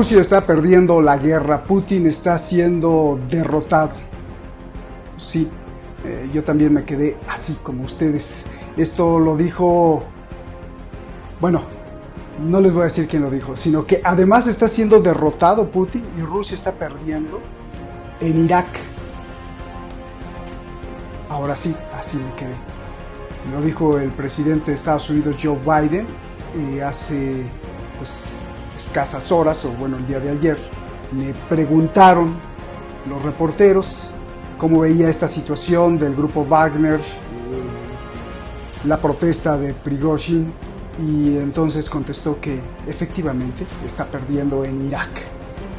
Rusia está perdiendo la guerra, Putin está siendo derrotado. Sí, yo también me quedé así como ustedes. Esto lo dijo, bueno, no les voy a decir quién lo dijo, sino que además está siendo derrotado Putin y Rusia está perdiendo en Irak. Ahora sí, así me quedé. Lo dijo el presidente de Estados Unidos, Joe Biden, hace escasas horas, o bueno, el día de ayer. Le preguntaron los reporteros cómo veía esta situación del grupo Wagner, la protesta de Prigozhin, y entonces contestó que efectivamente está perdiendo en Irak.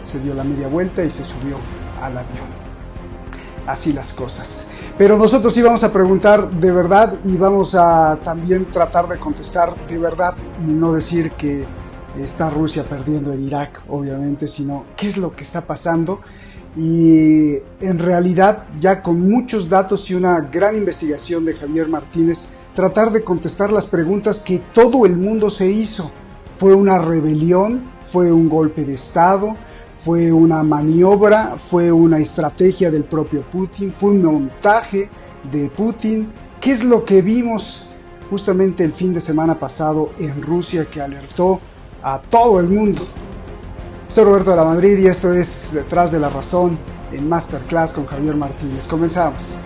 Se dio la media vuelta y se subió al avión. Así las cosas. Pero nosotros sí vamos a preguntar de verdad y vamos a también tratar de contestar de verdad y no decir que está Rusia perdiendo en Irak, obviamente, sino qué es lo que está pasando. Y en realidad, ya con muchos datos y una gran investigación de Javier Martínez, tratar de contestar las preguntas que todo el mundo se hizo. ¿Fue una rebelión? ¿Fue un golpe de Estado? ¿Fue una maniobra? ¿Fue una estrategia del propio Putin? ¿Fue un montaje de Putin? ¿Qué es lo que vimos justamente el fin de semana pasado en Rusia que alertó a todo el mundo? Soy Roberto de la Madrid y esto es Detrás de la Razón en Masterclass con Javier Martínez. Comenzamos.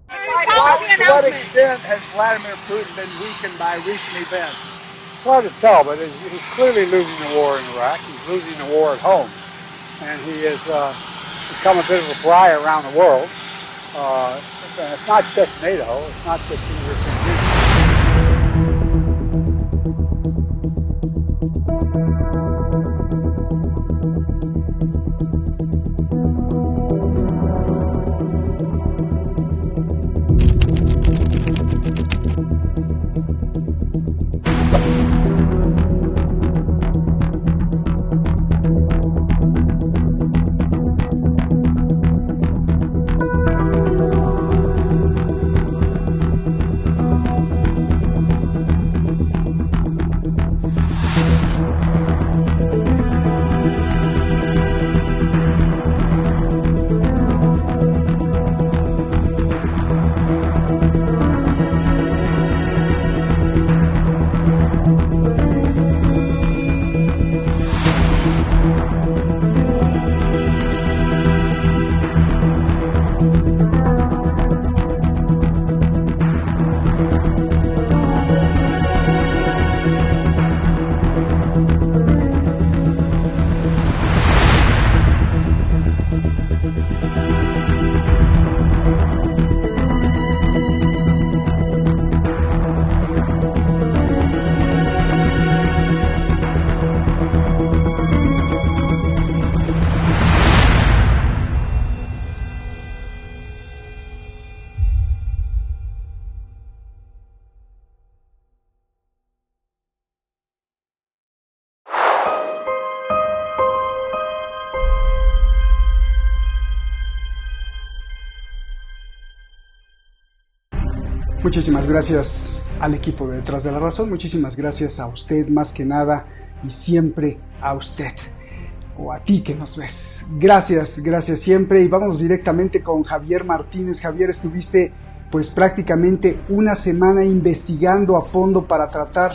To what extent has Vladimir Putin been weakened by recent events? It's hard to tell, but he's clearly losing the war in Iraq. He's losing the war at home, and he has become a bit of a pariah around the world. And it's not just NATO. It's not just the European Union. Muchísimas gracias al equipo de Detrás de la Razón, muchísimas gracias a usted más que nada y siempre a usted o a ti que nos ves. Gracias siempre y vamos directamente con Javier Martínez. Javier, estuviste pues prácticamente una semana investigando a fondo para tratar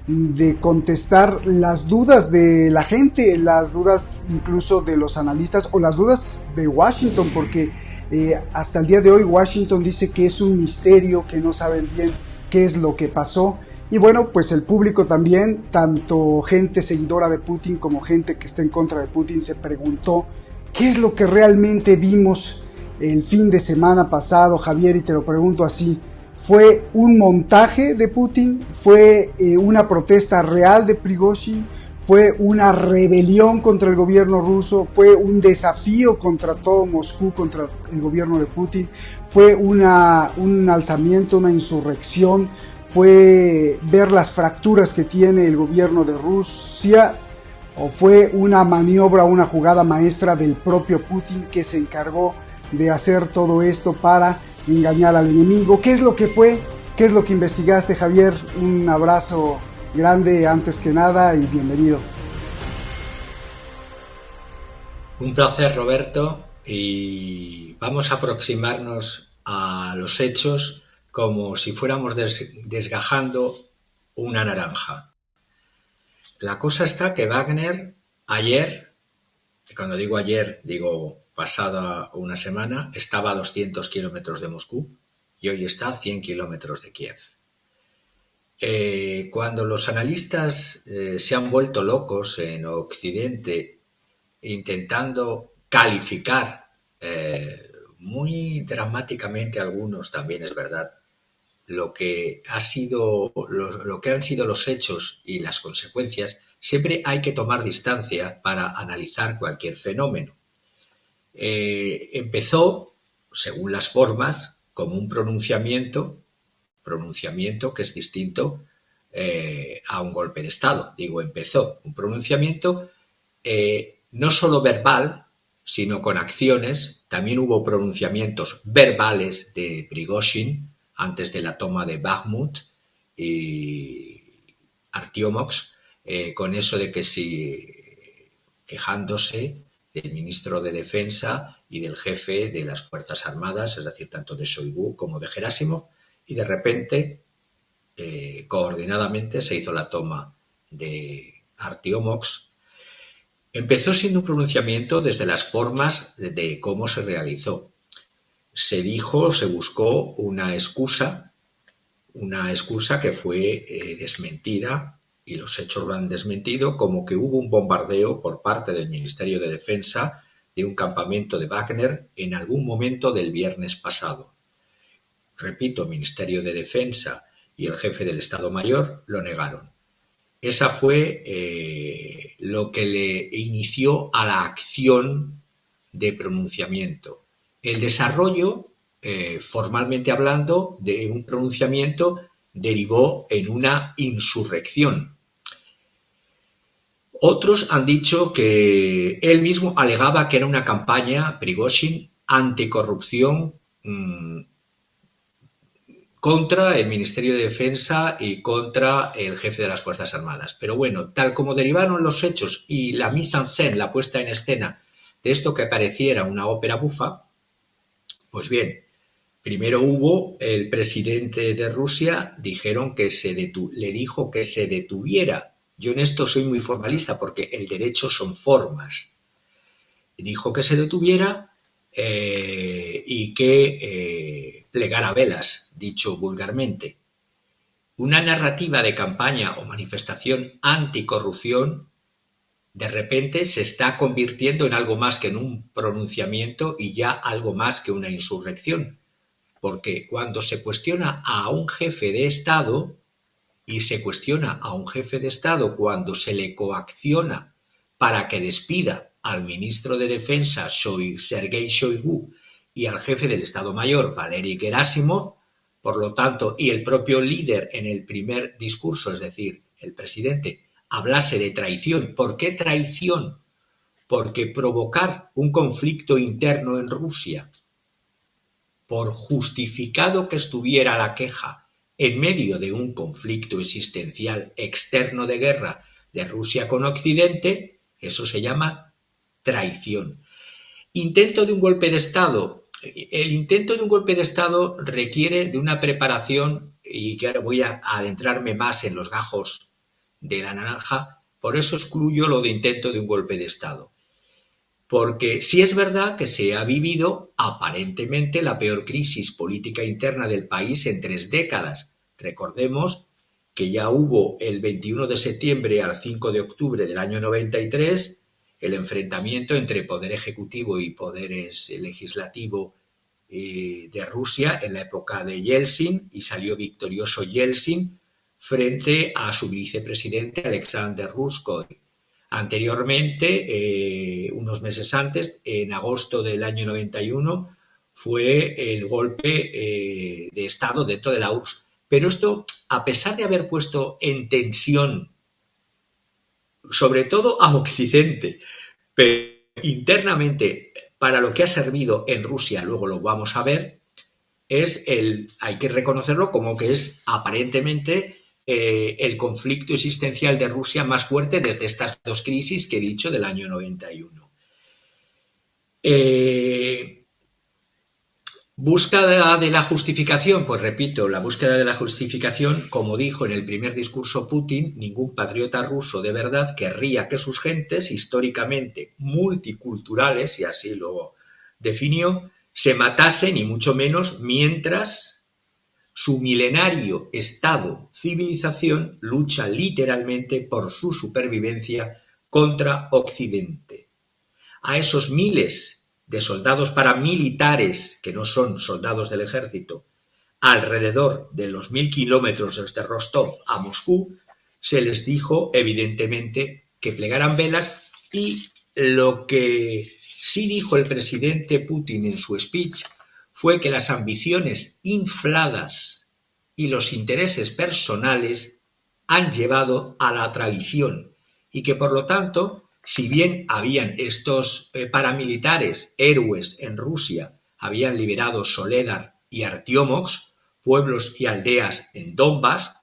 de contestar las dudas de la gente, las dudas incluso de los analistas o las dudas de Washington, porque hasta el día de hoy Washington dice que es un misterio, que no saben bien qué es lo que pasó Y bueno, pues el público también, tanto gente seguidora de Putin como gente que está en contra de Putin, se preguntó qué es lo que realmente vimos el fin de semana pasado, Javier, y te lo pregunto así. ¿Fue un montaje de Putin? ¿Fue una protesta real de Prigozhin? ¿Fue una rebelión contra el gobierno ruso? ¿Fue un desafío contra todo Moscú, contra el gobierno de Putin? ¿Fue un alzamiento, una insurrección? ¿Fue ver las fracturas que tiene el gobierno de Rusia? ¿O fue una maniobra, una jugada maestra del propio Putin que se encargó de hacer todo esto para engañar al enemigo? ¿Qué es lo que fue? ¿Qué es lo que investigaste, Javier? Un abrazo grande antes que nada y bienvenido. Un placer, Roberto, y vamos a aproximarnos a los hechos como si fuéramos desgajando una naranja. La cosa está que Wagner ayer, cuando digo ayer digo pasada una semana, estaba a 200 kilómetros de Moscú y hoy está a 100 kilómetros de Kiev. Cuando los analistas se han vuelto locos en Occidente intentando calificar muy dramáticamente, algunos también es verdad, lo que han sido los hechos y las consecuencias, siempre hay que tomar distancia para analizar cualquier fenómeno. Empezó, según las formas, como un pronunciamiento que es distinto a un golpe de Estado. Digo, empezó un pronunciamiento no solo verbal, sino con acciones. También hubo pronunciamientos verbales de Prigozhin antes de la toma de Bakhmut y Artyomovsk, con eso de que si quejándose del ministro de Defensa y del jefe de las Fuerzas Armadas, es decir, tanto de Shoigu como de Gerasimov, y de repente, coordinadamente, se hizo la toma de Artyomovsk. Empezó siendo un pronunciamiento desde las formas de cómo se realizó. Se buscó una excusa que fue desmentida, y los hechos lo han desmentido, como que hubo un bombardeo por parte del Ministerio de Defensa de un campamento de Wagner en algún momento del viernes pasado. Repito, Ministerio de Defensa y el jefe del Estado Mayor lo negaron. Esa fue lo que le inició a la acción de pronunciamiento. El desarrollo, formalmente hablando, de un pronunciamiento derivó en una insurrección. Otros han dicho que él mismo alegaba que era una campaña, Prigozhin, anticorrupción contra el Ministerio de Defensa y contra el jefe de las Fuerzas Armadas. Pero bueno, tal como derivaron los hechos y la mise en scène, la puesta en escena de esto que pareciera una ópera bufa, pues bien, primero hubo el presidente de Rusia, dijeron que le dijo que se detuviera. Yo en esto soy muy formalista porque el derecho son formas. Dijo que se detuviera y que plegara velas, dicho vulgarmente. Una narrativa de campaña o manifestación anticorrupción de repente se está convirtiendo en algo más que en un pronunciamiento y ya algo más que una insurrección. Porque cuando se cuestiona a un jefe de Estado, y se cuestiona a un jefe de Estado cuando se le coacciona para que despida al ministro de Defensa, Sergei Shoigu, y al jefe del Estado Mayor, Valery Gerasimov, por lo tanto, y el propio líder en el primer discurso, es decir, el presidente, hablase de traición. ¿Por qué traición? Porque provocar un conflicto interno en Rusia, por justificado que estuviera la queja en medio de un conflicto existencial externo de guerra de Rusia con Occidente, eso se llama traición. Intento de un golpe de Estado. El intento de un golpe de Estado requiere de una preparación, y que ahora voy a adentrarme más en los gajos de la naranja, por eso excluyo lo de intento de un golpe de Estado. Porque sí es verdad que se ha vivido aparentemente la peor crisis política interna del país en 3 décadas. Recordemos que ya hubo el 21 de septiembre al 5 de octubre del año 93 el enfrentamiento entre poder ejecutivo y poderes legislativo de Rusia en la época de Yeltsin, y salió victorioso Yeltsin frente a su vicepresidente Alexander Ruskoy. Anteriormente, unos meses antes, en agosto del año 91, fue el golpe de Estado dentro de la URSS. Pero esto, a pesar de haber puesto en tensión, sobre todo a Occidente, pero internamente, para lo que ha servido en Rusia, luego lo vamos a ver, hay que reconocerlo como que es aparentemente el conflicto existencial de Rusia más fuerte desde estas dos crisis que he dicho del año 91. Búsqueda de la justificación, pues repito, la búsqueda de la justificación, como dijo en el primer discurso Putin, ningún patriota ruso de verdad querría que sus gentes, históricamente multiculturales, y así lo definió, se matasen, y mucho menos mientras su milenario Estado-civilización lucha literalmente por su supervivencia contra Occidente. A esos miles de soldados paramilitares, que no son soldados del ejército, alrededor de los 1000 kilómetros desde Rostov a Moscú, se les dijo evidentemente que plegaran velas, y lo que sí dijo el presidente Putin en su speech fue que las ambiciones infladas y los intereses personales han llevado a la traición, y que por lo tanto, si bien habían estos paramilitares héroes en Rusia, habían liberado Soledar y Artiomovsk, pueblos y aldeas en Donbass,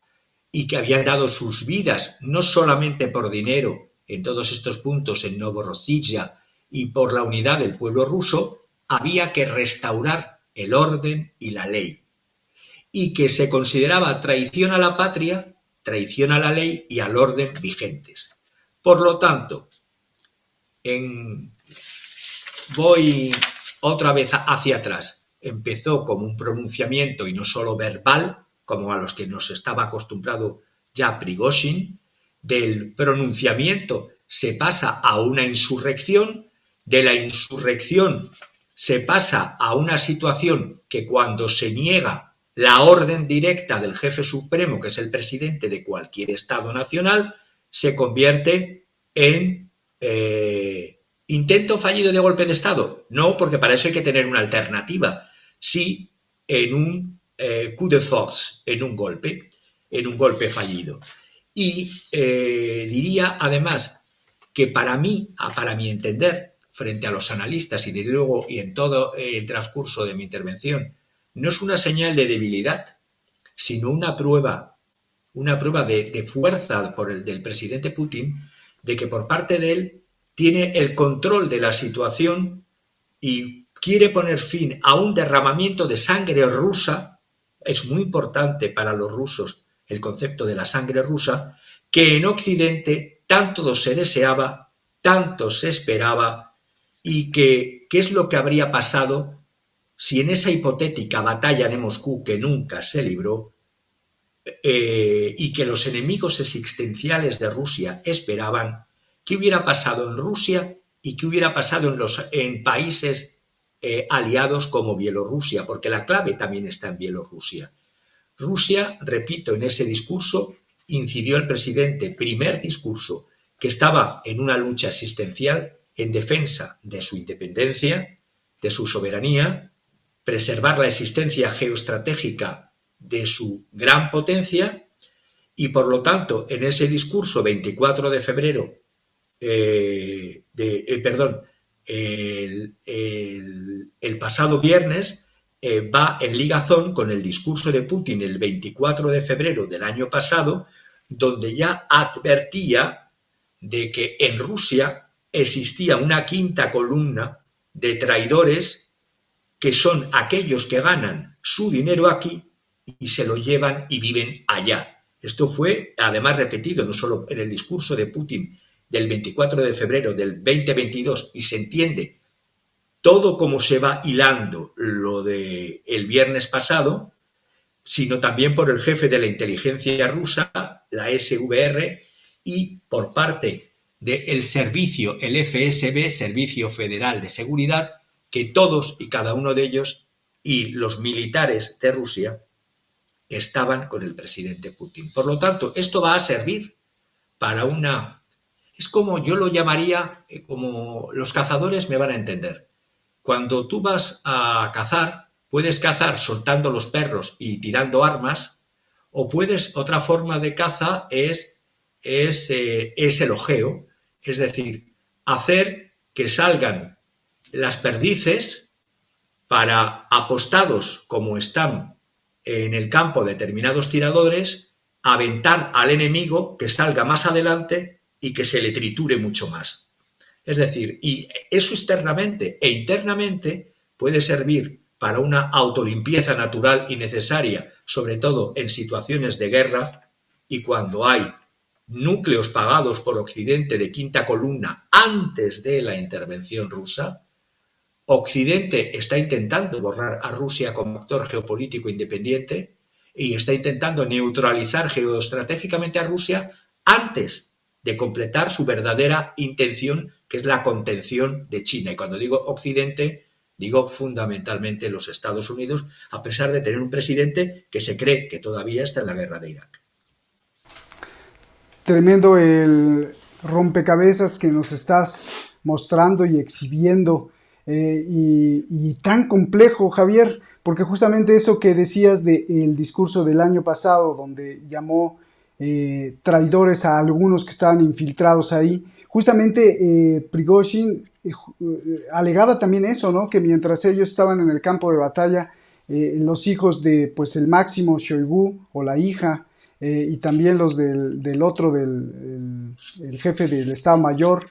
y que habían dado sus vidas no solamente por dinero en todos estos puntos en Novorossiya y por la unidad del pueblo ruso, había que restaurar el orden y la ley, y que se consideraba traición a la patria, traición a la ley y al orden vigentes. Por lo tanto, voy otra vez hacia atrás. Empezó como un pronunciamiento y no solo verbal, como a los que nos estaba acostumbrado ya Prigozhin. Del pronunciamiento se pasa a una insurrección, de la insurrección se pasa a una situación que, cuando se niega la orden directa del jefe supremo, que es el presidente de cualquier Estado nacional, se convierte en ¿intento fallido de golpe de Estado? No, porque para eso hay que tener una alternativa. Sí, en un coup de force, en un golpe fallido. Y diría además que para mi entender, frente a los analistas y desde luego y en todo el transcurso de mi intervención, no es una señal de debilidad, sino una prueba de fuerza del presidente Putin, de que por parte de él tiene el control de la situación y quiere poner fin a un derramamiento de sangre rusa. Es muy importante para los rusos el concepto de la sangre rusa, que en Occidente tanto se deseaba, tanto se esperaba, y que ¿qué es lo que habría pasado si en esa hipotética batalla de Moscú, que nunca se libró, y que los enemigos existenciales de Rusia esperaban, qué hubiera pasado en Rusia y qué hubiera pasado en países aliados como Bielorrusia? Porque la clave también está en Bielorrusia. Rusia, repito, en ese discurso incidió el presidente, primer discurso, que estaba en una lucha existencial en defensa de su independencia, de su soberanía, preservar la existencia geoestratégica de su gran potencia, y por lo tanto en ese discurso 24 de febrero el pasado viernes va en ligazón con el discurso de Putin el 24 de febrero del año pasado, donde ya advertía de que en Rusia existía una quinta columna de traidores, que son aquellos que ganan su dinero aquí y se lo llevan y viven allá. Esto fue además repetido no solo en el discurso de Putin del 24 de febrero del 2022, y se entiende todo como se va hilando lo del viernes pasado, sino también por el jefe de la inteligencia rusa, la SVR, y por parte del servicio, el FSB, Servicio Federal de Seguridad, que todos y cada uno de ellos y los militares de Rusia estaban con el presidente Putin. Por lo tanto, esto va a servir para una... Es como yo lo llamaría, como los cazadores me van a entender. Cuando tú vas a cazar, puedes cazar soltando los perros y tirando armas, o puedes, otra forma de caza es el ojeo, es decir, hacer que salgan las perdices para, apostados como están en el campo determinados tiradores, aventar al enemigo que salga más adelante y que se le triture mucho más. Es decir, y eso externamente e internamente puede servir para una autolimpieza natural y necesaria, sobre todo en situaciones de guerra y cuando hay núcleos pagados por Occidente de quinta columna antes de la intervención rusa. Occidente está intentando borrar a Rusia como actor geopolítico independiente y está intentando neutralizar geoestratégicamente a Rusia antes de completar su verdadera intención, que es la contención de China. Y cuando digo Occidente, digo fundamentalmente los Estados Unidos, a pesar de tener un presidente que se cree que todavía está en la guerra de Irak. Tremendo el rompecabezas que nos estás mostrando y exhibiendo, y tan complejo, Javier, porque justamente eso que decías del discurso del año pasado, donde llamó traidores a algunos que estaban infiltrados ahí, justamente Prigozhin alegaba también eso, ¿no? Que mientras ellos estaban en el campo de batalla, los hijos de, pues, el máximo Shoigu, o la hija, y también los del otro, el jefe del Estado Mayor,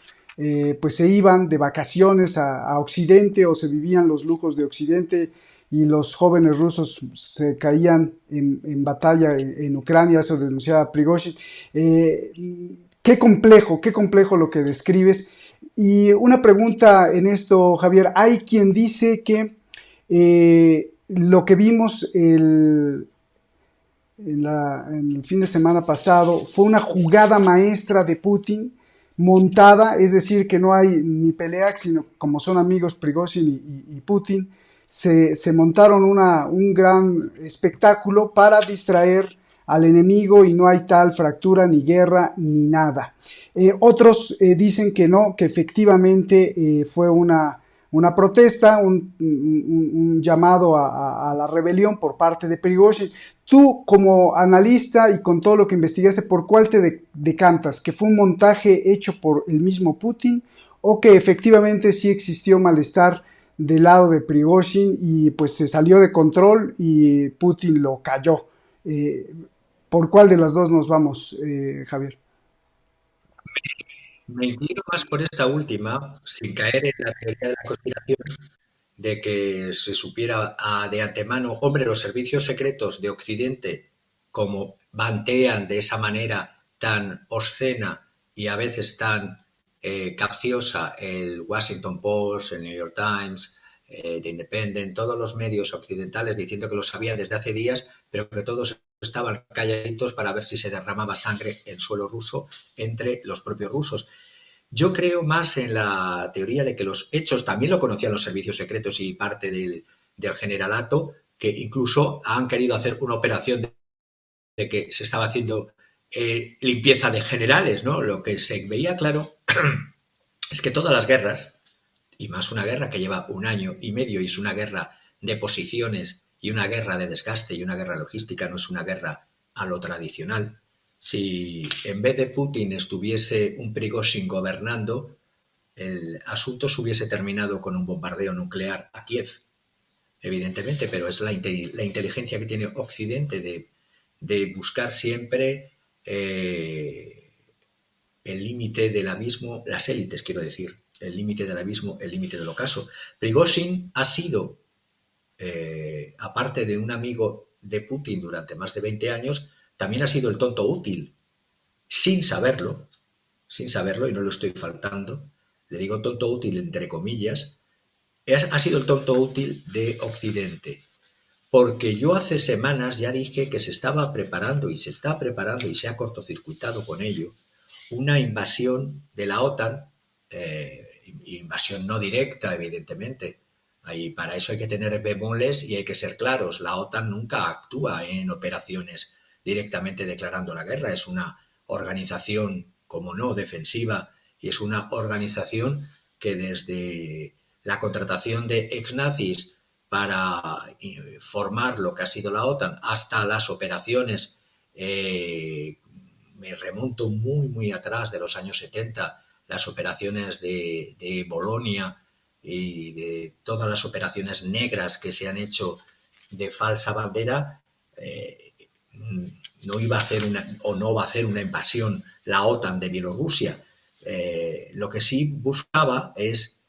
pues se iban de vacaciones a Occidente, o se vivían los lujos de Occidente, y los jóvenes rusos se caían en batalla en Ucrania. Eso denunciaba Prigozhin. Qué complejo lo que describes. Y una pregunta en esto, Javier. Hay quien dice que lo que vimos en el fin de semana pasado fue una jugada maestra de Putin, montada, es decir, que no hay ni pelea, sino como son amigos Prigozhin y Putin, se montaron un gran espectáculo para distraer al enemigo, y no hay tal fractura, ni guerra, ni nada. Otros dicen que no, que efectivamente fue una protesta, un llamado a la rebelión por parte de Prigozhin. Tú, como analista y con todo lo que investigaste, ¿por cuál te decantas? ¿Que fue un montaje hecho por el mismo Putin, o que efectivamente sí existió malestar del lado de Prigozhin y pues se salió de control y Putin lo cayó? ¿Por cuál de las dos nos vamos, Javier? Me inclino más por esta última, sin caer en la teoría de la conspiración, de que se supiera de antemano. Hombre, los servicios secretos de Occidente, como vantean de esa manera tan obscena y a veces tan capciosa el Washington Post, el New York Times, The Independent, todos los medios occidentales diciendo que lo sabían desde hace días, pero que todos estaban calladitos para ver si se derramaba sangre en suelo ruso entre los propios rusos. Yo creo más en la teoría de que los hechos también lo conocían los servicios secretos y parte del generalato, que incluso han querido hacer una operación de que se estaba haciendo limpieza de generales, ¿no? Lo que se veía claro es que todas las guerras, y más una guerra que lleva 1 año y medio y es una guerra de posiciones y una guerra de desgaste y una guerra logística, no es una guerra a lo tradicional. Si en vez de Putin estuviese un Prigozhin gobernando, el asunto se hubiese terminado con un bombardeo nuclear a Kiev, evidentemente, pero es la inteligencia que tiene Occidente de buscar siempre el límite del abismo, las élites, quiero decir, el límite del abismo, el límite del ocaso. Prigozhin ha sido, aparte de un amigo de Putin durante más de 20 años, también ha sido el tonto útil, sin saberlo, y no lo estoy faltando, le digo tonto útil entre comillas, ha sido el tonto útil de Occidente. porque yo hace semanas ya dije que se estaba preparando y se está preparando y se ha cortocircuitado con ello una invasión de la OTAN, invasión no directa, evidentemente. Ahí, para eso hay que tener bemoles y hay que ser claros. La OTAN nunca actúa en operaciones directamente declarando la guerra. Es una organización, como no, defensiva, y es una organización que desde la contratación de ex-nazis para formar lo que ha sido la OTAN hasta las operaciones, me remonto muy atrás, de los años 70, las operaciones de Bolonia y de todas las operaciones negras que se han hecho de falsa bandera, no iba a hacer no va a hacer una invasión la OTAN de Bielorrusia. Lo que sí buscaba es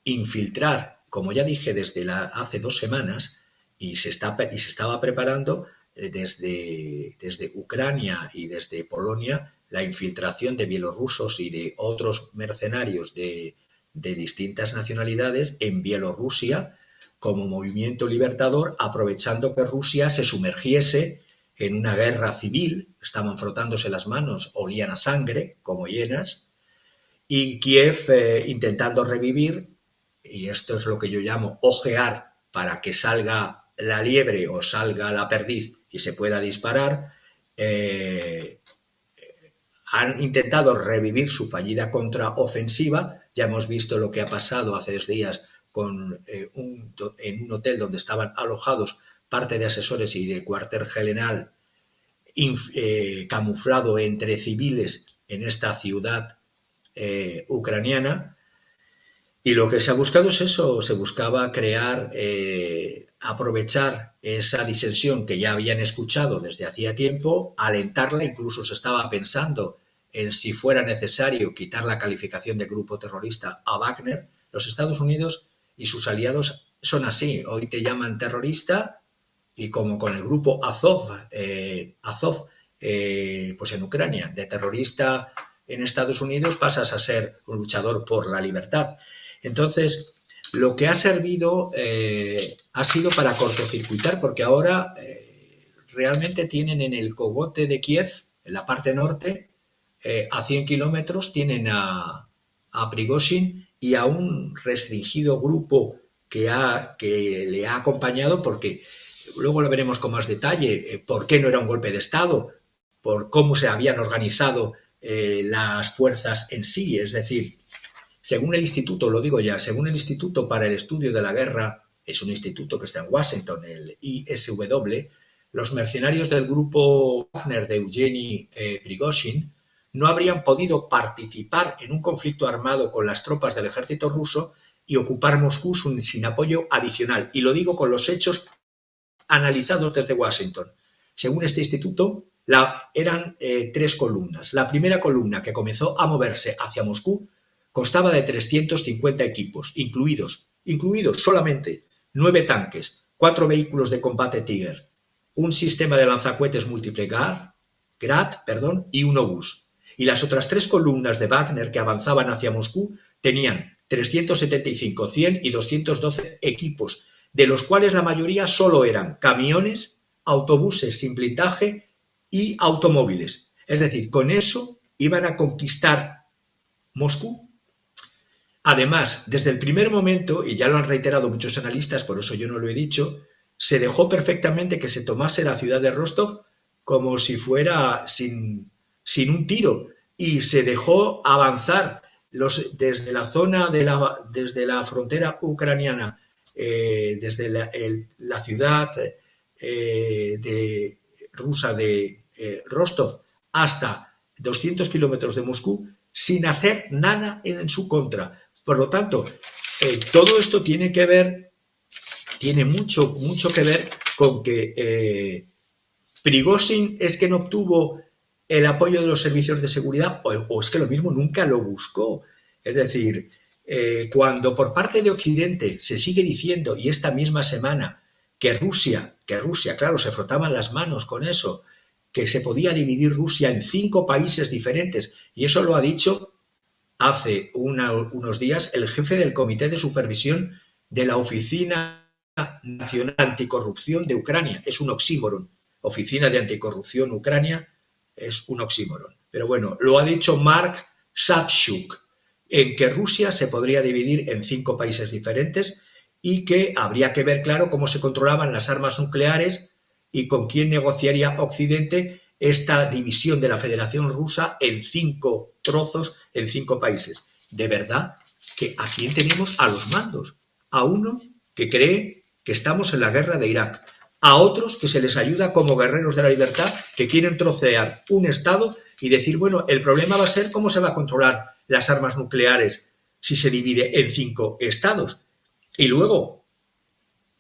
infiltrar, como ya dije desde hace 2 semanas, y se estaba preparando desde Ucrania y desde Polonia, la infiltración de bielorrusos y de otros mercenarios de distintas nacionalidades en Bielorrusia como movimiento libertador, aprovechando que Rusia se sumergiese en una guerra civil. Estaban frotándose las manos, olían a sangre como hienas, y Kiev intentando revivir, y esto es lo que yo llamo ojear para que salga la liebre o salga la perdiz y se pueda disparar. Han intentado revivir su fallida contraofensiva. Ya hemos visto lo que ha pasado hace 2 días en un hotel donde estaban alojados parte de asesores y de cuartel general camuflado entre civiles en esta ciudad ucraniana. Y lo que se ha buscado es eso, se buscaba crear, aprovechar esa disensión que ya habían escuchado desde hacía tiempo, alentarla. Incluso se estaba pensando en si fuera necesario quitar la calificación de grupo terrorista a Wagner. Los Estados Unidos y sus aliados son así, hoy te llaman terrorista, y como con el grupo Azov, pues en Ucrania, de terrorista en Estados Unidos pasas a ser un luchador por la libertad. Entonces, lo que ha servido ha sido para cortocircuitar, porque ahora realmente tienen en el cogote de Kiev, en la parte norte, a 100 kilómetros, tienen a Prigozhin y a un restringido grupo que le ha acompañado, porque luego lo veremos con más detalle, por qué no era un golpe de Estado, por cómo se habían organizado las fuerzas en sí. Es decir, según el instituto, lo digo ya, según el Instituto para el Estudio de la Guerra, es un instituto que está en Washington, el ISW, los mercenarios del grupo Wagner de Evgeny Prigozhin no habrían podido participar en un conflicto armado con las tropas del ejército ruso y ocupar Moscú sin apoyo adicional. Y lo digo con los hechos analizados desde Washington. Según este instituto, eran 3 columnas. La primera columna, que comenzó a moverse hacia Moscú, constaba de 350 equipos, incluidos solamente 9 tanques, 4 vehículos de combate Tiger, un sistema de lanzacohetes múltiple Grad y un obús. Y las otras 3 columnas de Wagner que avanzaban hacia Moscú tenían 375, 100 y 212 equipos, de los cuales la mayoría solo eran camiones, autobuses sin blindaje y automóviles. Es decir, con eso iban a conquistar Moscú. Además, desde el primer momento, y ya lo han reiterado muchos analistas, por eso yo no lo he dicho, se dejó perfectamente que se tomase la ciudad de Rostov como si fuera sin un tiro, y se dejó avanzar desde la zona desde la frontera ucraniana, desde la ciudad rusa de Rostov hasta 200 kilómetros de Moscú, sin hacer nada en su contra. Por lo tanto, todo esto tiene mucho que ver con que Prigozhin es que no obtuvo el apoyo de los servicios de seguridad, o es que lo mismo nunca lo buscó. Es decir, cuando por parte de Occidente se sigue diciendo, y esta misma semana, que Rusia, claro, se frotaban las manos con eso, que se podía dividir Rusia en 5 países diferentes, y eso lo ha dicho hace unos días el jefe del Comité de Supervisión de la Oficina Nacional Anticorrupción de Ucrania. Es un oxímoron. Oficina de Anticorrupción Ucrania es un oxímoron. Pero bueno, lo ha dicho Mark Savchuk, en que Rusia se podría dividir en 5 países diferentes y que habría que ver claro cómo se controlaban las armas nucleares y con quién negociaría Occidente esta división de la Federación Rusa en 5 trozos, en 5 países. De verdad que a quién tenemos a los mandos. A uno que cree que estamos en la guerra de Irak, a otros que se les ayuda como guerreros de la libertad que quieren trocear un Estado y decir, bueno, el problema va a ser cómo se va a controlar las armas nucleares si se divide en 5 estados. Y luego,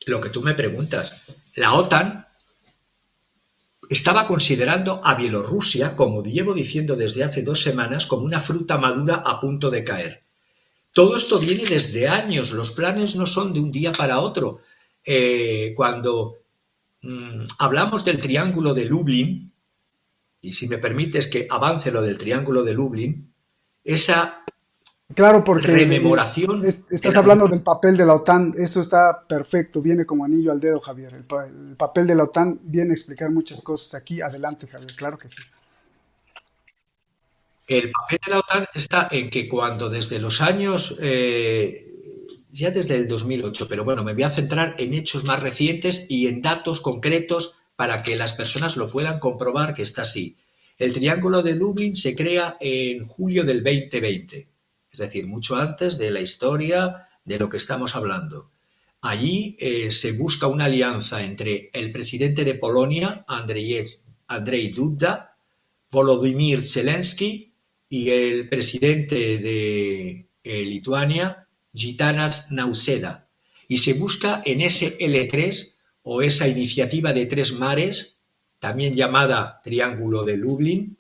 lo que tú me preguntas, la OTAN estaba considerando a Bielorrusia, como llevo diciendo desde hace 2 semanas, como una fruta madura a punto de caer. Todo esto viene desde años, los planes no son de un día para otro. Cuando hablamos del Triángulo de Lublin, y si me permites que avance lo del Triángulo de Lublin, esa Claro, porque rememoración... estás hablando del papel de la OTAN, eso está perfecto, viene como anillo al dedo, Javier. El papel de la OTAN viene a explicar muchas cosas aquí. Adelante, Javier, claro que sí. El papel de la OTAN está en que cuando desde los años, ya desde el 2008, pero bueno, me voy a centrar en hechos más recientes y en datos concretos para que las personas lo puedan comprobar que está así. El Triángulo de Lublin se crea en julio del 2020. Es decir, mucho antes de la historia de lo que estamos hablando. Allí se busca una alianza entre el presidente de Polonia, Andrzej Duda, Volodymyr Zelensky, y el presidente de Lituania, Gitanas Nausėda. Y se busca en ese L3, o esa iniciativa de 3 mares, también llamada Triángulo de Lublin,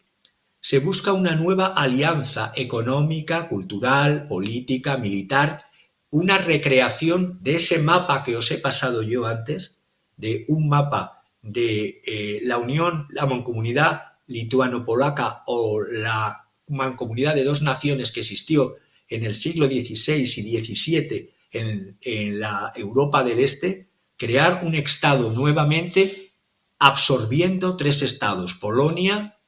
se busca una nueva alianza económica, cultural, política, militar, una recreación de ese mapa que os he pasado yo antes, de un mapa de la Unión, la Mancomunidad lituano-polaca o la Mancomunidad de 2 naciones que existió en el siglo XVI y XVII en la Europa del Este, crear un Estado nuevamente absorbiendo 3 estados, Polonia,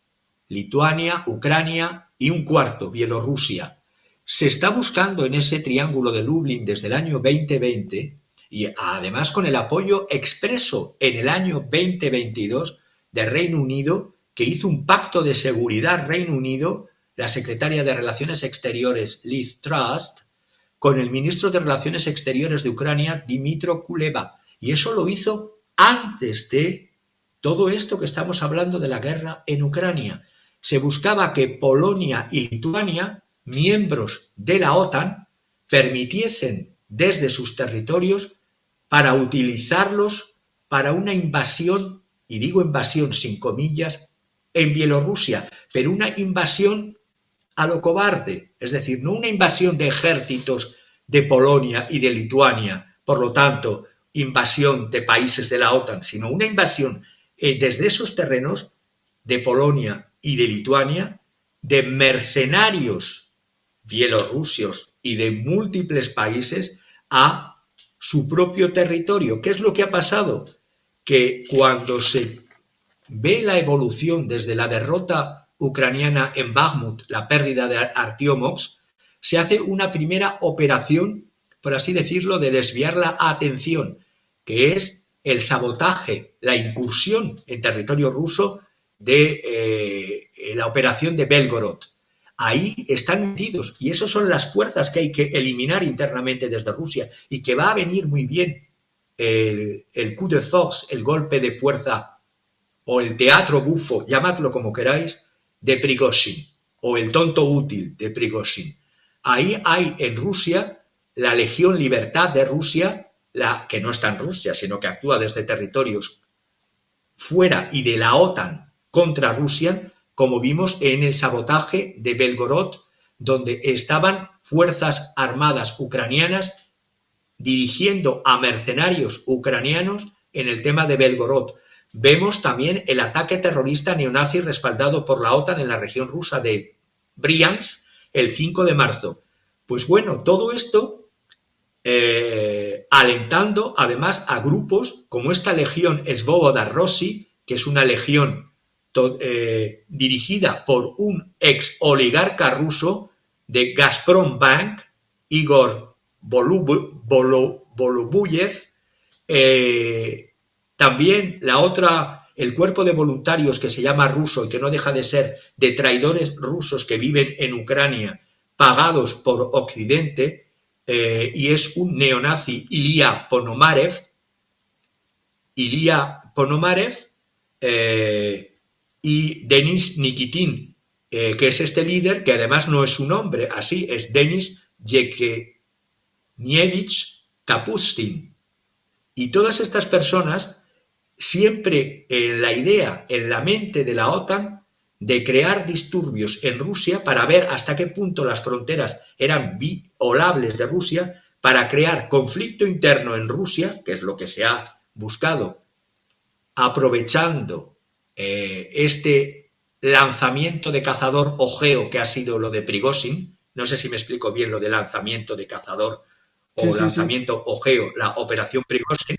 Lituania, Ucrania y un cuarto, Bielorrusia. Se está buscando en ese Triángulo de Lublin desde el año 2020 y además con el apoyo expreso en el año 2022 de Reino Unido, que hizo un pacto de seguridad Reino Unido, la secretaria de Relaciones Exteriores Liz Truss, con el ministro de Relaciones Exteriores de Ucrania, Dmytro Kuleba. Y eso lo hizo antes de todo esto que estamos hablando de la guerra en Ucrania. Se buscaba que Polonia y Lituania, miembros de la OTAN, permitiesen desde sus territorios para utilizarlos para una invasión, y digo invasión sin comillas, en Bielorrusia, pero una invasión a lo cobarde, es decir, no una invasión de ejércitos de Polonia y de Lituania, por lo tanto, invasión de países de la OTAN, sino una invasión desde esos terrenos de Polonia y de Lituania, de mercenarios bielorrusios y de múltiples países a su propio territorio. ¿Qué es lo que ha pasado? Que cuando se ve la evolución desde la derrota ucraniana en Bakhmut, la pérdida de Artiomovsk, se hace una primera operación, por así decirlo, de desviar la atención, que es el sabotaje, la incursión en territorio ruso de la operación de Belgorod. Ahí están metidos y esas son las fuerzas que hay que eliminar internamente desde Rusia y que va a venir muy bien el coup de force, el golpe de fuerza o el teatro bufo, llamadlo como queráis, de Prigozhin o el tonto útil de Prigozhin. Ahí hay en Rusia la Legión Libertad de Rusia, la que no está en Rusia, sino que actúa desde territorios fuera y de la OTAN contra Rusia, como vimos en el sabotaje de Belgorod, donde estaban fuerzas armadas ucranianas dirigiendo a mercenarios ucranianos en el tema de Belgorod. Vemos también el ataque terrorista neonazi respaldado por la OTAN en la región rusa de Briansk el 5 de marzo. Pues bueno, todo esto alentando además a grupos como esta legión Svoboda Rossi, que es una legión dirigida por un ex oligarca ruso de Gazprom Bank, Igor Volubuyev. También el cuerpo de voluntarios que se llama ruso y que no deja de ser de traidores rusos que viven en Ucrania, pagados por Occidente, y es un neonazi, Ilya Ponomarev, y Denis Nikitin, que es este líder, que además no es su nombre, así es Denis Yevgenievich Kapustin. Y todas estas personas, siempre en la idea, en la mente de la OTAN, de crear disturbios en Rusia para ver hasta qué punto las fronteras eran violables de Rusia, para crear conflicto interno en Rusia, que es lo que se ha buscado, aprovechando este lanzamiento de cazador ojeo que ha sido lo de Prigozhin. No sé si me explico bien lo de lanzamiento de cazador o lanzamiento ojeo, la operación Prigozhin,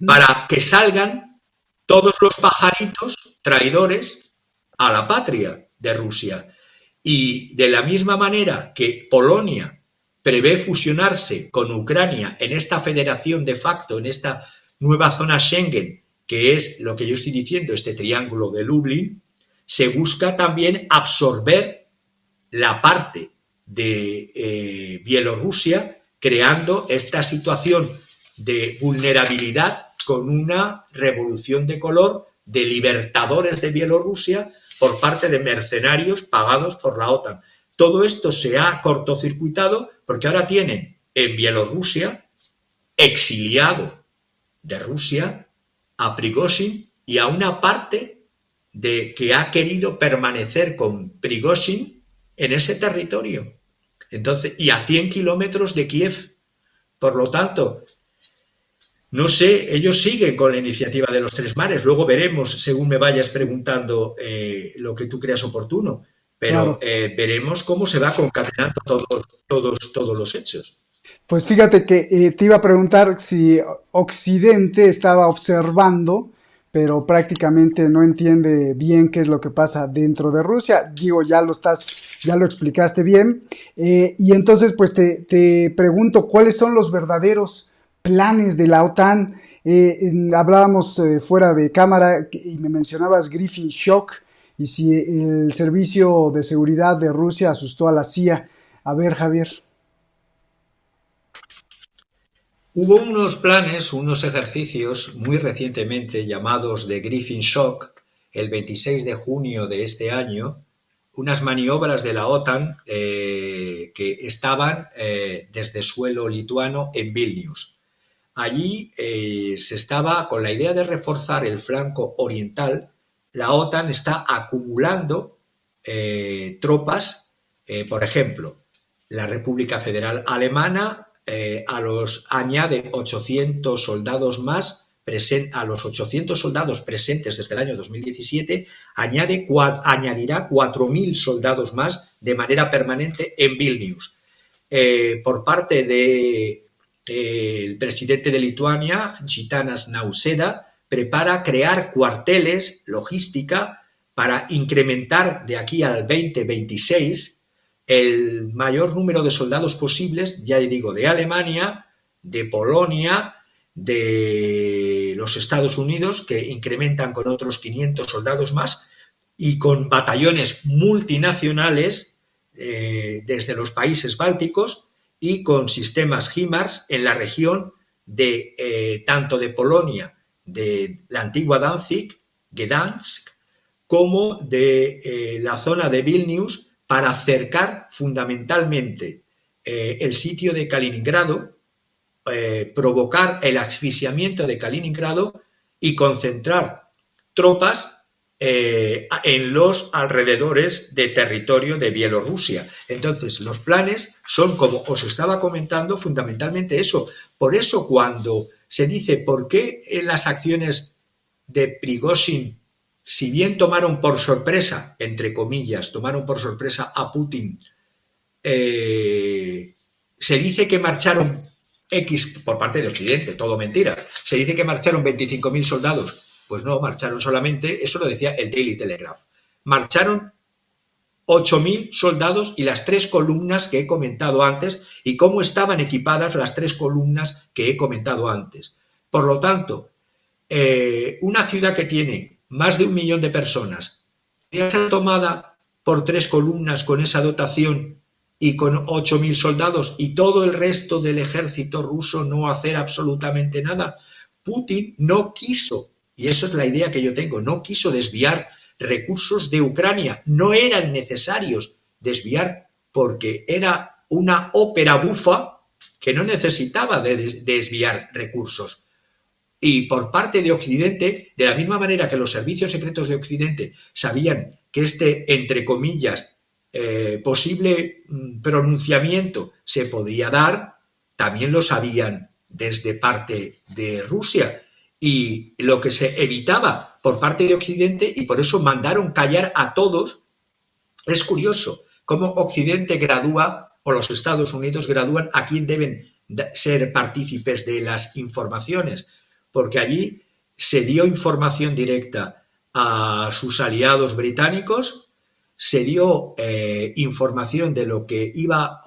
para que salgan todos los pajaritos traidores a la patria de Rusia. Y de la misma manera que Polonia prevé fusionarse con Ucrania en esta federación de facto, en esta nueva zona Schengen, que es lo que yo estoy diciendo, este triángulo de Lublin, se busca también absorber la parte de Bielorrusia, creando esta situación de vulnerabilidad con una revolución de color de libertadores de Bielorrusia por parte de mercenarios pagados por la OTAN. Todo esto se ha cortocircuitado porque ahora tienen en Bielorrusia, exiliado de Rusia, a Prigozhin y a una parte de que ha querido permanecer con Prigozhin en ese territorio. Entonces, y a 100 kilómetros de Kiev. Por lo tanto, no sé, ellos siguen con la iniciativa de los tres mares. Luego veremos, según me vayas preguntando, lo que tú creas oportuno. Pero claro, veremos cómo se va concatenando todos los hechos. Pues fíjate que te iba a preguntar si Occidente estaba observando, pero prácticamente no entiende bien qué es lo que pasa dentro de Rusia. Digo, ya lo explicaste bien. Y entonces, pues te pregunto, ¿cuáles son los verdaderos planes de la OTAN? Hablábamos fuera de cámara y me mencionabas Griffin Shock y si el servicio de seguridad de Rusia asustó a la CIA. A ver, Javier. Hubo unos planes, unos ejercicios muy recientemente llamados de Griffin Shock, el 26 de junio de este año, unas maniobras de la OTAN que estaban desde suelo lituano en Vilnius. Allí se estaba con la idea de reforzar el flanco oriental. La OTAN está acumulando tropas, por ejemplo, la República Federal Alemana añade 800 soldados más, a los 800 soldados presentes desde el año 2017, añadirá 4.000 soldados más de manera permanente en Vilnius. Por parte del presidente de Lituania, Gitanas Nausėda, prepara crear cuarteles, logística, para incrementar de aquí al 2026 el mayor número de soldados posibles, ya digo, de Alemania, de Polonia, de los Estados Unidos, que incrementan con otros 500 soldados más, y con batallones multinacionales desde los países bálticos y con sistemas HIMARS en la región de tanto de Polonia, de la antigua Danzig, Gdansk, como de la zona de Vilnius, para cercar fundamentalmente el sitio de Kaliningrado, provocar el asfixiamiento de Kaliningrado y concentrar tropas en los alrededores de territorio de Bielorrusia. Entonces, los planes son, como os estaba comentando, fundamentalmente eso. Por eso, cuando se dice por qué en las acciones de Prigozhin, si bien tomaron por sorpresa, entre comillas, tomaron por sorpresa a Putin, se dice que marcharon X por parte de Occidente, todo mentira. Se dice que marcharon 25.000 soldados. Pues no, marcharon solamente, eso lo decía el Daily Telegraph, marcharon 8.000 soldados y las 3 columnas que he comentado antes y cómo estaban equipadas las 3 columnas que he comentado antes. Por lo tanto, una ciudad que tiene más de 1 millón de personas, ¿podría ser tomada por 3 columnas con esa dotación y con 8.000 soldados y todo el resto del ejército ruso no hacer absolutamente nada? Putin no quiso, y eso es la idea que yo tengo, no quiso desviar recursos de Ucrania, no eran necesarios desviar porque era una ópera bufa que no necesitaba de desviar recursos. Y por parte de Occidente, de la misma manera que los servicios secretos de Occidente sabían que este, entre comillas, posible pronunciamiento se podía dar, también lo sabían desde parte de Rusia. Y lo que se evitaba por parte de Occidente, y por eso mandaron callar a todos, es curioso cómo Occidente gradúa, o los Estados Unidos gradúan a quién deben ser partícipes de las informaciones, porque allí se dio información directa a sus aliados británicos, se dio información de lo que iba,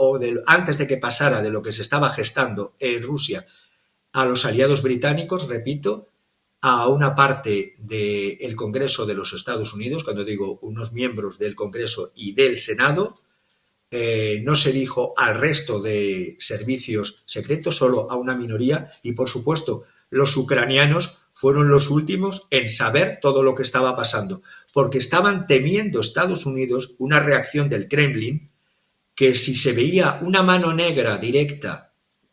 antes de que pasara, de lo que se estaba gestando en Rusia, a los aliados británicos, repito, a una parte del Congreso de los Estados Unidos, cuando digo unos miembros del Congreso y del Senado, no se dijo al resto de servicios secretos, solo a una minoría, y por supuesto los ucranianos fueron los últimos en saber todo lo que estaba pasando, porque estaban temiendo Estados Unidos una reacción del Kremlin, que si se veía una mano negra directa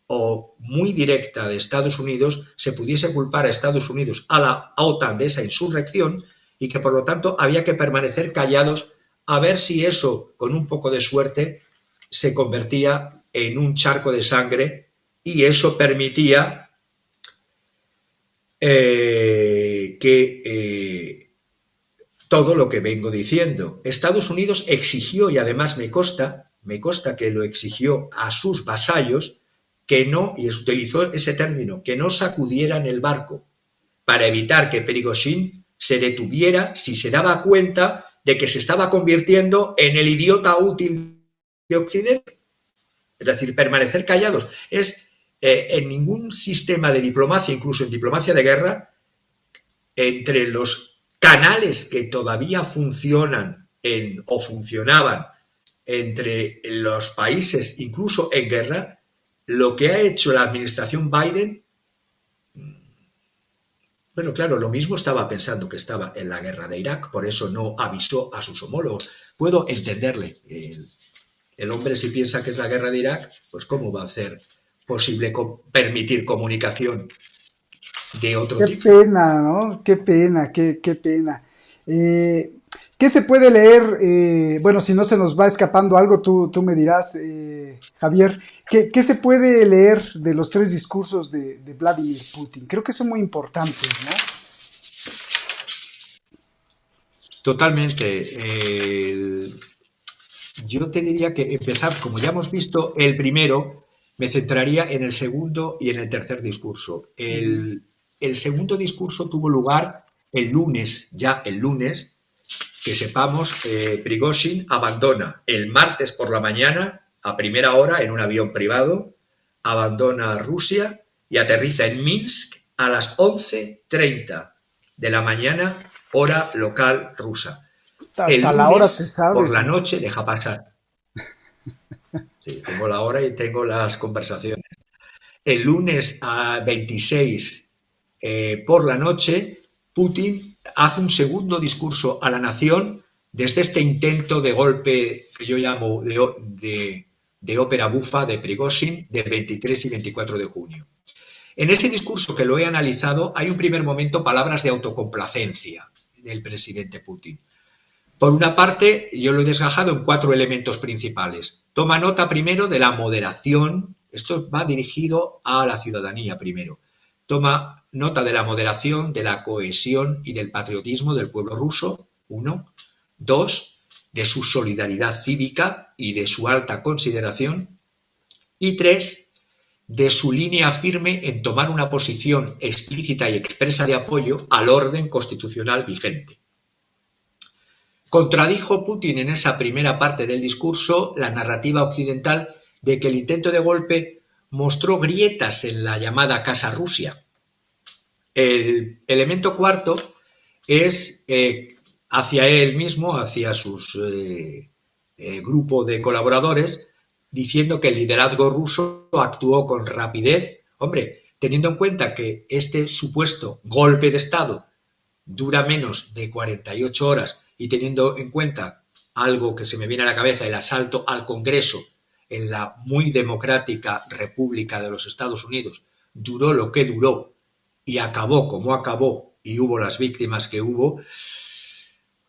o muy directa de Estados Unidos, se pudiese culpar a Estados Unidos, a la OTAN, de esa insurrección, y que por lo tanto había que permanecer callados a ver si eso, con un poco de suerte, se convertía en un charco de sangre, y eso permitía todo lo que vengo diciendo. Estados Unidos exigió, y además me consta que lo exigió a sus vasallos, que no, y utilizó ese término, que no sacudieran el barco, para evitar que Prigozhin se detuviera si se daba cuenta de que se estaba convirtiendo en el idiota útil de Occidente. Es decir, permanecer callados. En ningún sistema de diplomacia, incluso en diplomacia de guerra, entre los canales que todavía funcionan o funcionaban entre los países, incluso en guerra, lo que ha hecho la administración Biden, bueno, claro, lo mismo estaba pensando que estaba en la guerra de Irak, por eso no avisó a sus homólogos. Puedo entenderle. El hombre, si piensa que es la guerra de Irak, pues ¿cómo va a ser posible permitir comunicación de otro tipo? Qué pena, ¿no? Qué pena, qué pena. ¿Qué se puede leer? Bueno, si no se nos va escapando algo, tú me dirás, Javier, ¿qué se puede leer de los 3 discursos de Vladimir Putin? Creo que son muy importantes, ¿no? Totalmente. Yo te diría que empezar, como ya hemos visto, el primero, me centraría en el segundo y en el tercer discurso. El segundo discurso tuvo lugar el lunes, que sepamos, Prigozhin abandona el martes por la mañana, a primera hora, en un avión privado, abandona Rusia y aterriza en Minsk a las 11:30 de la mañana, hora local rusa. Hasta el lunes, la hora te sabes, por la noche, deja pasar. Sí, tengo la hora y tengo las conversaciones. El lunes a 26 por la noche, Putin hace un segundo discurso a la nación desde este intento de golpe que yo llamo de ópera bufa de Prigozhin del 23 y 24 de junio. En ese discurso, que lo he analizado, hay un primer momento palabras de autocomplacencia del presidente Putin. Por una parte, yo lo he desgajado en 4 elementos principales. Toma nota primero de la moderación, esto va dirigido a la ciudadanía primero. Toma nota de la moderación, de la cohesión y del patriotismo del pueblo ruso, 1. 2, de su solidaridad cívica y de su alta consideración. Y 3, de su línea firme en tomar una posición explícita y expresa de apoyo al orden constitucional vigente. Contradijo Putin en esa primera parte del discurso la narrativa occidental de que el intento de golpe mostró grietas en la llamada Casa Rusia. El elemento cuarto es hacia él mismo, hacia sus grupo de colaboradores, diciendo que el liderazgo ruso actuó con rapidez. Hombre, teniendo en cuenta que este supuesto golpe de Estado dura menos de 48 horas y teniendo en cuenta algo que se me viene a la cabeza, el asalto al Congreso en la muy democrática República de los Estados Unidos, duró lo que duró y acabó como acabó y hubo las víctimas que hubo,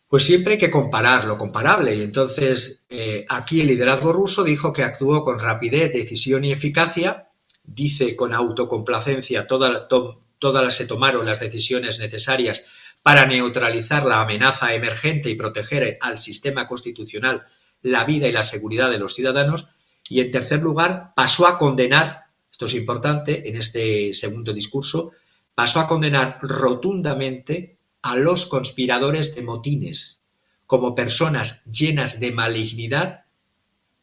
pues siempre hay que comparar lo comparable. Y entonces aquí el liderazgo ruso dijo que actuó con rapidez, decisión y eficacia, dice con autocomplacencia, todas se tomaron las decisiones necesarias para neutralizar la amenaza emergente y proteger al sistema constitucional, la vida y la seguridad de los ciudadanos. Y en tercer lugar, pasó a condenar, esto es importante en este segundo discurso, pasó a condenar rotundamente a los conspiradores de motines como personas llenas de malignidad.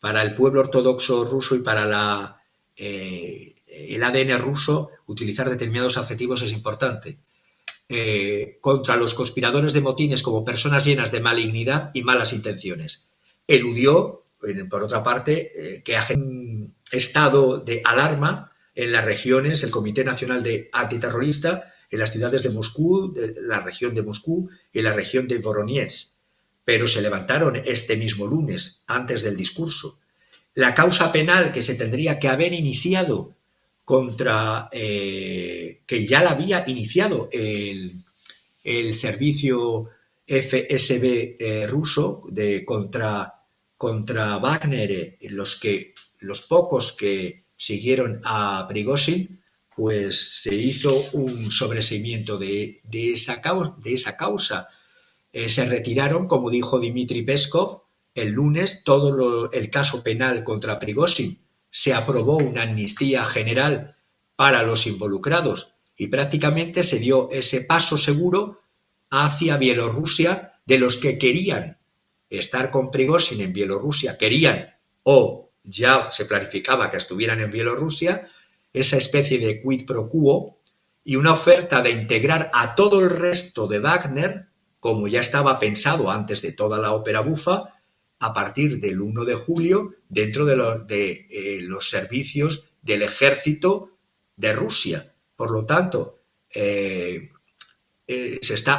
Para el pueblo ortodoxo ruso y para el ADN ruso, utilizar determinados adjetivos es importante. Contra los conspiradores de motines como personas llenas de malignidad y malas intenciones. Eludió, por otra parte, que hay un estado de alarma en las regiones, el Comité Nacional de Antiterrorista, en las ciudades de Moscú, de la región de Moscú y la región de Voronezh. Pero se levantaron este mismo lunes, antes del discurso. La causa penal que se tendría que haber iniciado contra, que ya la había iniciado el servicio FSB ruso contra Wagner, los pocos que siguieron a Prigozhin, pues se hizo un sobreseimiento de esa causa. Se retiraron, como dijo Dmitry Peskov, el lunes todo el caso penal contra Prigozhin. Se aprobó una amnistía general para los involucrados y prácticamente se dio ese paso seguro hacia Bielorrusia de los que querían estar con Prigozhin en Bielorrusia, querían o ya se planificaba que estuvieran en Bielorrusia, esa especie de quid pro quo y una oferta de integrar a todo el resto de Wagner, como ya estaba pensado antes de toda la ópera bufa, a partir del 1 de julio dentro de los servicios del ejército de Rusia. Por lo tanto,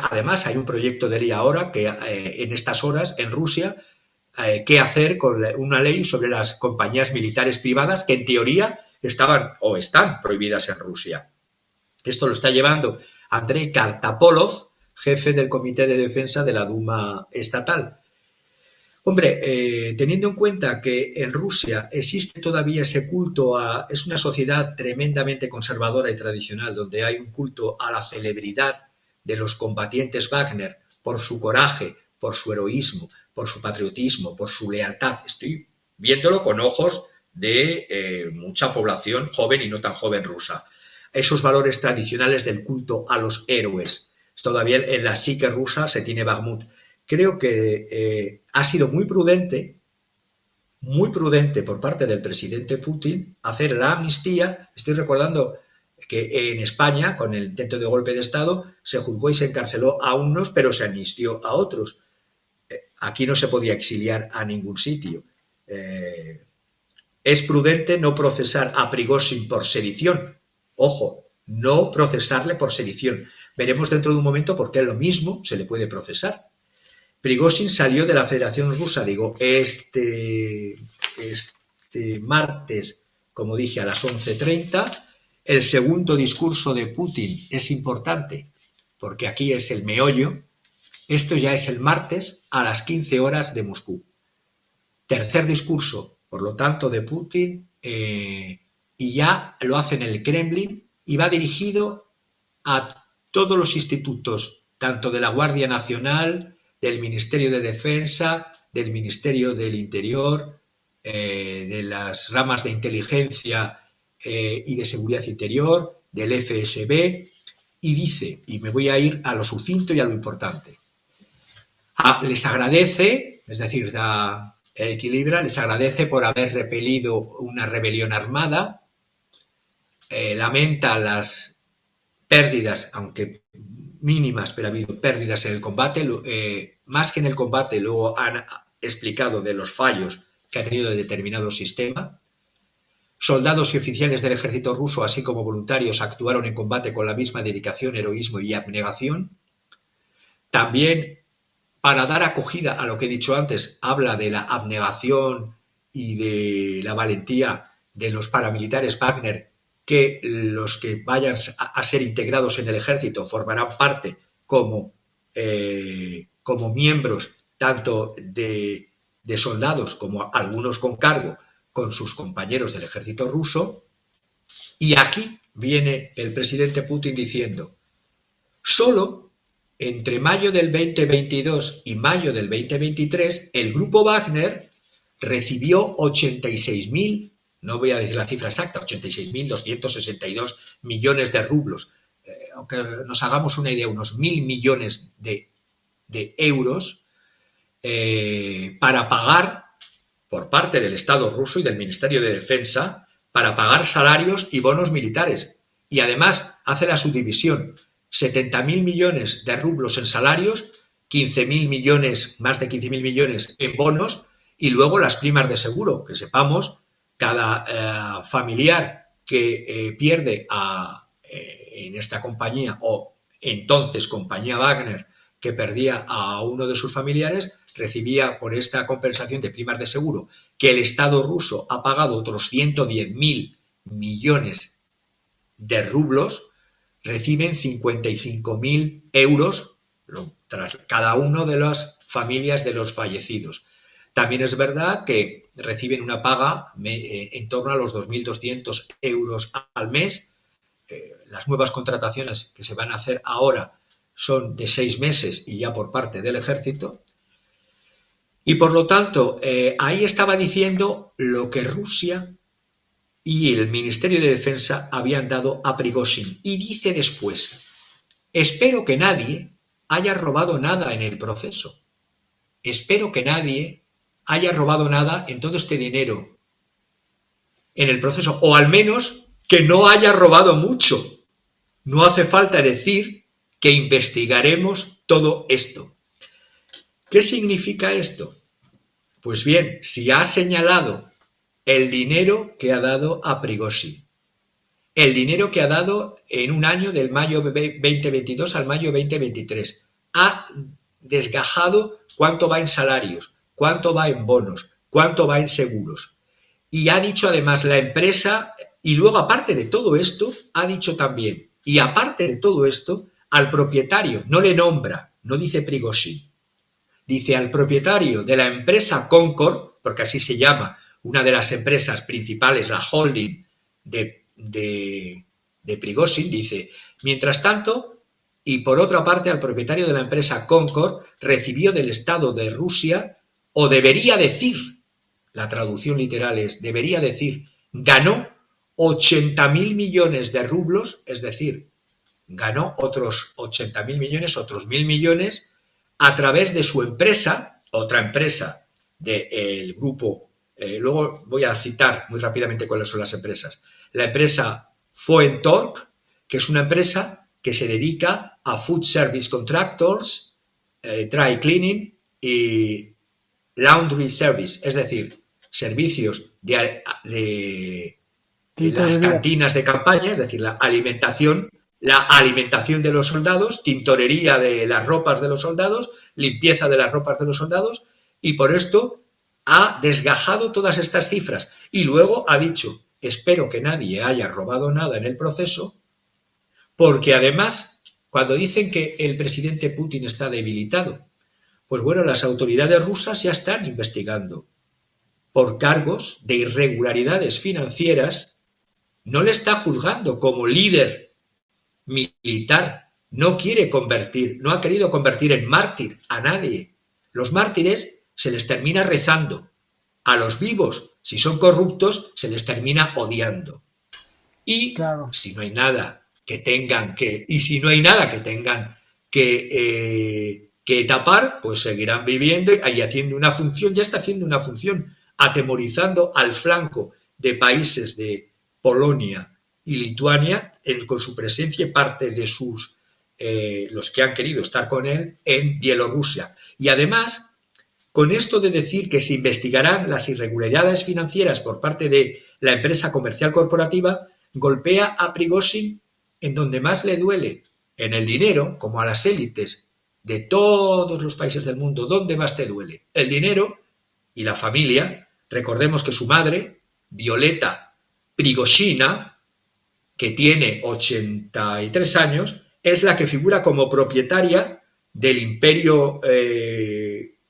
además hay un proyecto de ley ahora que en estas horas en Rusia qué hacer con una ley sobre las compañías militares privadas que en teoría estaban o están prohibidas en Rusia. Esto lo está llevando Andrei Kartapolov, jefe del Comité de Defensa de la Duma estatal. Hombre, teniendo en cuenta que en Rusia existe todavía ese culto es una sociedad tremendamente conservadora y tradicional, donde hay un culto a la celebridad de los combatientes Wagner por su coraje, por su heroísmo, por su patriotismo, por su lealtad. Estoy viéndolo con ojos de mucha población joven y no tan joven rusa. Esos valores tradicionales del culto a los héroes. Todavía en la psique rusa se tiene Bakhmut. Creo que ha sido muy prudente por parte del presidente Putin hacer la amnistía. Estoy recordando que en España, con el intento de golpe de Estado, se juzgó y se encarceló a unos, pero se amnistió a otros. Aquí no se podía exiliar a ningún sitio. Es prudente no procesar a Prigozhin por sedición. Ojo, no procesarle por sedición. Veremos dentro de un momento por qué lo mismo se le puede procesar. Prigozhin salió de la Federación Rusa, este martes, como dije, a las 11:30. El segundo discurso de Putin es importante, porque aquí es el meollo. Esto ya es el martes a las 15 horas de Moscú. Tercer discurso, por lo tanto, de Putin, y ya lo hace en el Kremlin, y va dirigido a todos los institutos, tanto de la Guardia Nacional, del Ministerio de Defensa, del Ministerio del Interior, de las ramas de inteligencia y de Seguridad Interior, del FSB, y dice, y me voy a ir a lo sucinto y a lo importante, les agradece, es decir, Equilibra, les agradece por haber repelido una rebelión armada, lamenta las pérdidas, aunque mínimas, pero ha habido pérdidas en el combate, más que en el combate, luego han explicado de los fallos que ha tenido determinado sistema. Soldados y oficiales del ejército ruso, así como voluntarios, actuaron en combate con la misma dedicación, heroísmo y abnegación. También, para dar acogida a lo que he dicho antes, habla de la abnegación y de la valentía de los paramilitares Wagner, que los que vayan a ser integrados en el ejército formarán parte como miembros tanto de soldados como algunos con cargo con sus compañeros del ejército ruso. Y aquí viene el presidente Putin diciendo, solo entre mayo del 2022 y mayo del 2023 el grupo Wagner recibió 86.000, no voy a decir la cifra exacta, 86.262 millones de rublos, aunque nos hagamos una idea, unos 1.000 millones de euros para pagar por parte del Estado ruso y del Ministerio de Defensa para pagar salarios y bonos militares. Y además hace la subdivisión, 70.000 millones de rublos en salarios, 15.000 millones, más de 15.000 millones en bonos, y luego las primas de seguro, que sepamos, cada familiar que pierde en esta compañía, o entonces compañía Wagner, que perdía a uno de sus familiares, recibía por esta compensación de primas de seguro, que el Estado ruso ha pagado otros 110.000 millones de rublos, reciben 55.000 euros tras cada uno de las familias de los fallecidos. También es verdad que reciben una paga en torno a los 2.200 euros al mes. Las nuevas contrataciones que se van a hacer ahora son de 6 meses y ya por parte del ejército. Y por lo tanto, ahí estaba diciendo lo que Rusia y el Ministerio de Defensa habían dado a Prigozhin. Y dice después, espero que nadie haya robado nada en el proceso. Espero que nadie haya robado nada en todo este dinero en el proceso, o al menos que no haya robado mucho. No hace falta decir que investigaremos todo esto. ¿Qué significa esto? Pues bien, si ha señalado el dinero que ha dado a Prigozhin, el dinero que ha dado en un año del mayo 2022 al mayo 2023, ha desgajado cuánto va en salarios, cuánto va en bonos, cuánto va en seguros. Y ha dicho además la empresa, y luego aparte de todo esto, ha dicho también, y aparte de todo esto, al propietario, no le nombra, no dice Prigozhin, dice al propietario de la empresa Concord, porque así se llama una de las empresas principales, la holding de Prigozhin, dice, mientras tanto, y por otra parte al propietario de la empresa Concord, recibió del Estado de Rusia, o debería decir, la traducción literal es, debería decir, ganó 80.000 millones de rublos, es decir, ganó otros 80.000 millones, otros 1.000 millones, a través de su empresa, otra empresa del grupo, luego voy a citar muy rápidamente cuáles son las empresas, la empresa Foentork, que es una empresa que se dedica a food service contractors, dry cleaning y laundry service, es decir, servicios de las cantinas de campaña, es decir, la alimentación de los soldados, tintorería de las ropas de los soldados, limpieza de las ropas de los soldados, y por esto ha desgajado todas estas cifras. Y luego ha dicho, espero que nadie haya robado nada en el proceso, porque además, cuando dicen que el presidente Putin está debilitado, pues bueno, las autoridades rusas ya están investigando por cargos de irregularidades financieras, no le está juzgando como líder militar, no ha querido convertir en mártir a nadie. Los mártires se les termina rezando, a los vivos, si son corruptos, se les termina odiando. Y claro. si no hay nada que tengan que, y si no hay nada que tengan que tapar, pues seguirán viviendo y haciendo una función, ya está haciendo una función, atemorizando al flanco de países de Polonia y Lituania con su presencia y parte de los que han querido estar con él en Bielorrusia. Y además, con esto de decir que se investigarán las irregularidades financieras por parte de la empresa comercial corporativa, golpea a Prigozhin en donde más le duele, en el dinero, como a las élites de todos los países del mundo. ¿Dónde más te duele? El dinero y la familia. Recordemos que su madre, Violeta Prigozhina, que tiene 83 años, es la que figura como propietaria del imperio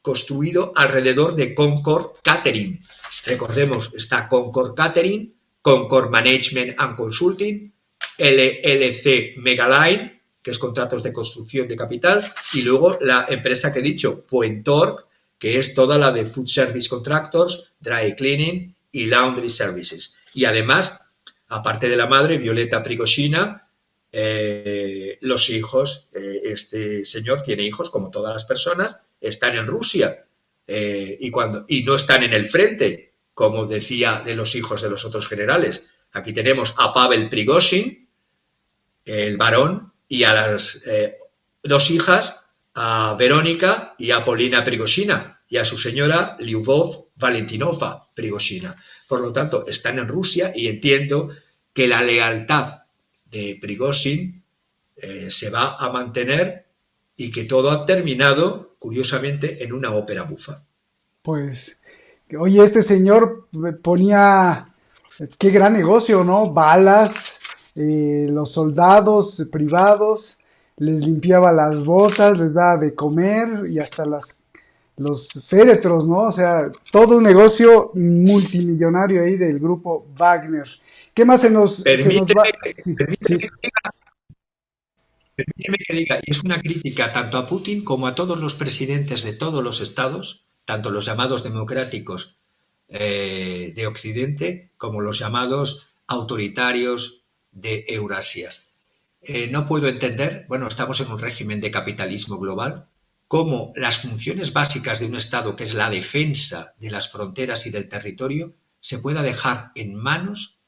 construido alrededor de Concord Catering. Recordemos, está Concord Catering, Concord Management and Consulting, LLC Megaline, que es contratos de construcción de capital, y luego la empresa que he dicho, Fuentorg, que es toda la de Food Service Contractors, Dry Cleaning y Laundry Services. Y además, aparte de la madre, Violeta Prigozhina, los hijos, este señor tiene hijos como todas las personas, están en Rusia y no están en el frente, como decía de los hijos de los otros generales. Aquí tenemos a Pavel Prigozhin, el varón, y a las dos hijas, a Verónica y a Polina Prigozhina, y a su señora Lyubov Valentinova Prigozhina. Por lo tanto, están en Rusia y entiendo que la lealtad de Prigozhin se va a mantener y que todo ha terminado, curiosamente, en una ópera bufa. Pues, oye, este señor ponía, qué gran negocio, ¿no? Balas, los soldados privados, les limpiaba las botas, les daba de comer y hasta los féretros, ¿no? O sea, todo un negocio multimillonario ahí del grupo Wagner. ¿Qué más se nos va? Sí, sí. Permíteme que diga, y es una crítica tanto a Putin como a todos los presidentes de todos los estados, tanto los llamados democráticos de Occidente como los llamados autoritarios de Eurasia. No puedo entender, bueno, estamos en un régimen de capitalismo global, cómo las funciones básicas de un Estado, que es la defensa de las fronteras y del territorio, se pueda dejar en manos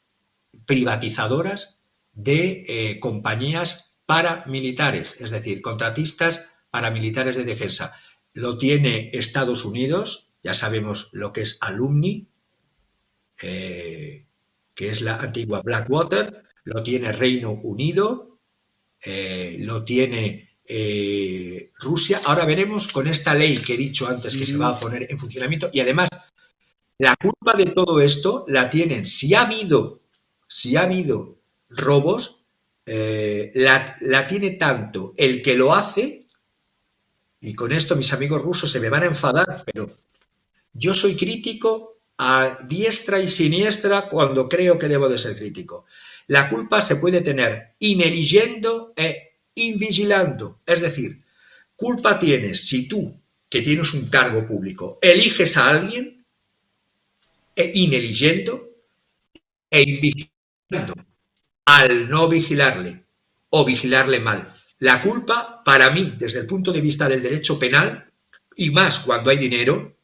privatizadoras de compañías paramilitares, es decir, contratistas paramilitares de defensa. Lo tiene Estados Unidos, ya sabemos lo que es Alumni, que es la antigua Blackwater, lo tiene Reino Unido, lo tiene Rusia. Ahora veremos con esta ley que he dicho antes que se va a poner en funcionamiento, y además la culpa de todo esto la tienen, si ha habido robos, la tiene tanto el que lo hace, y con esto mis amigos rusos se me van a enfadar, pero yo soy crítico a diestra y siniestra cuando creo que debo de ser crítico. La culpa se puede tener ineligendo e invigilando, es decir, culpa tienes si tú, que tienes un cargo público, eliges a alguien ineligendo e invigilando al no vigilarle o vigilarle mal. La culpa, para mí, desde el punto de vista del derecho penal, y más cuando hay dinero,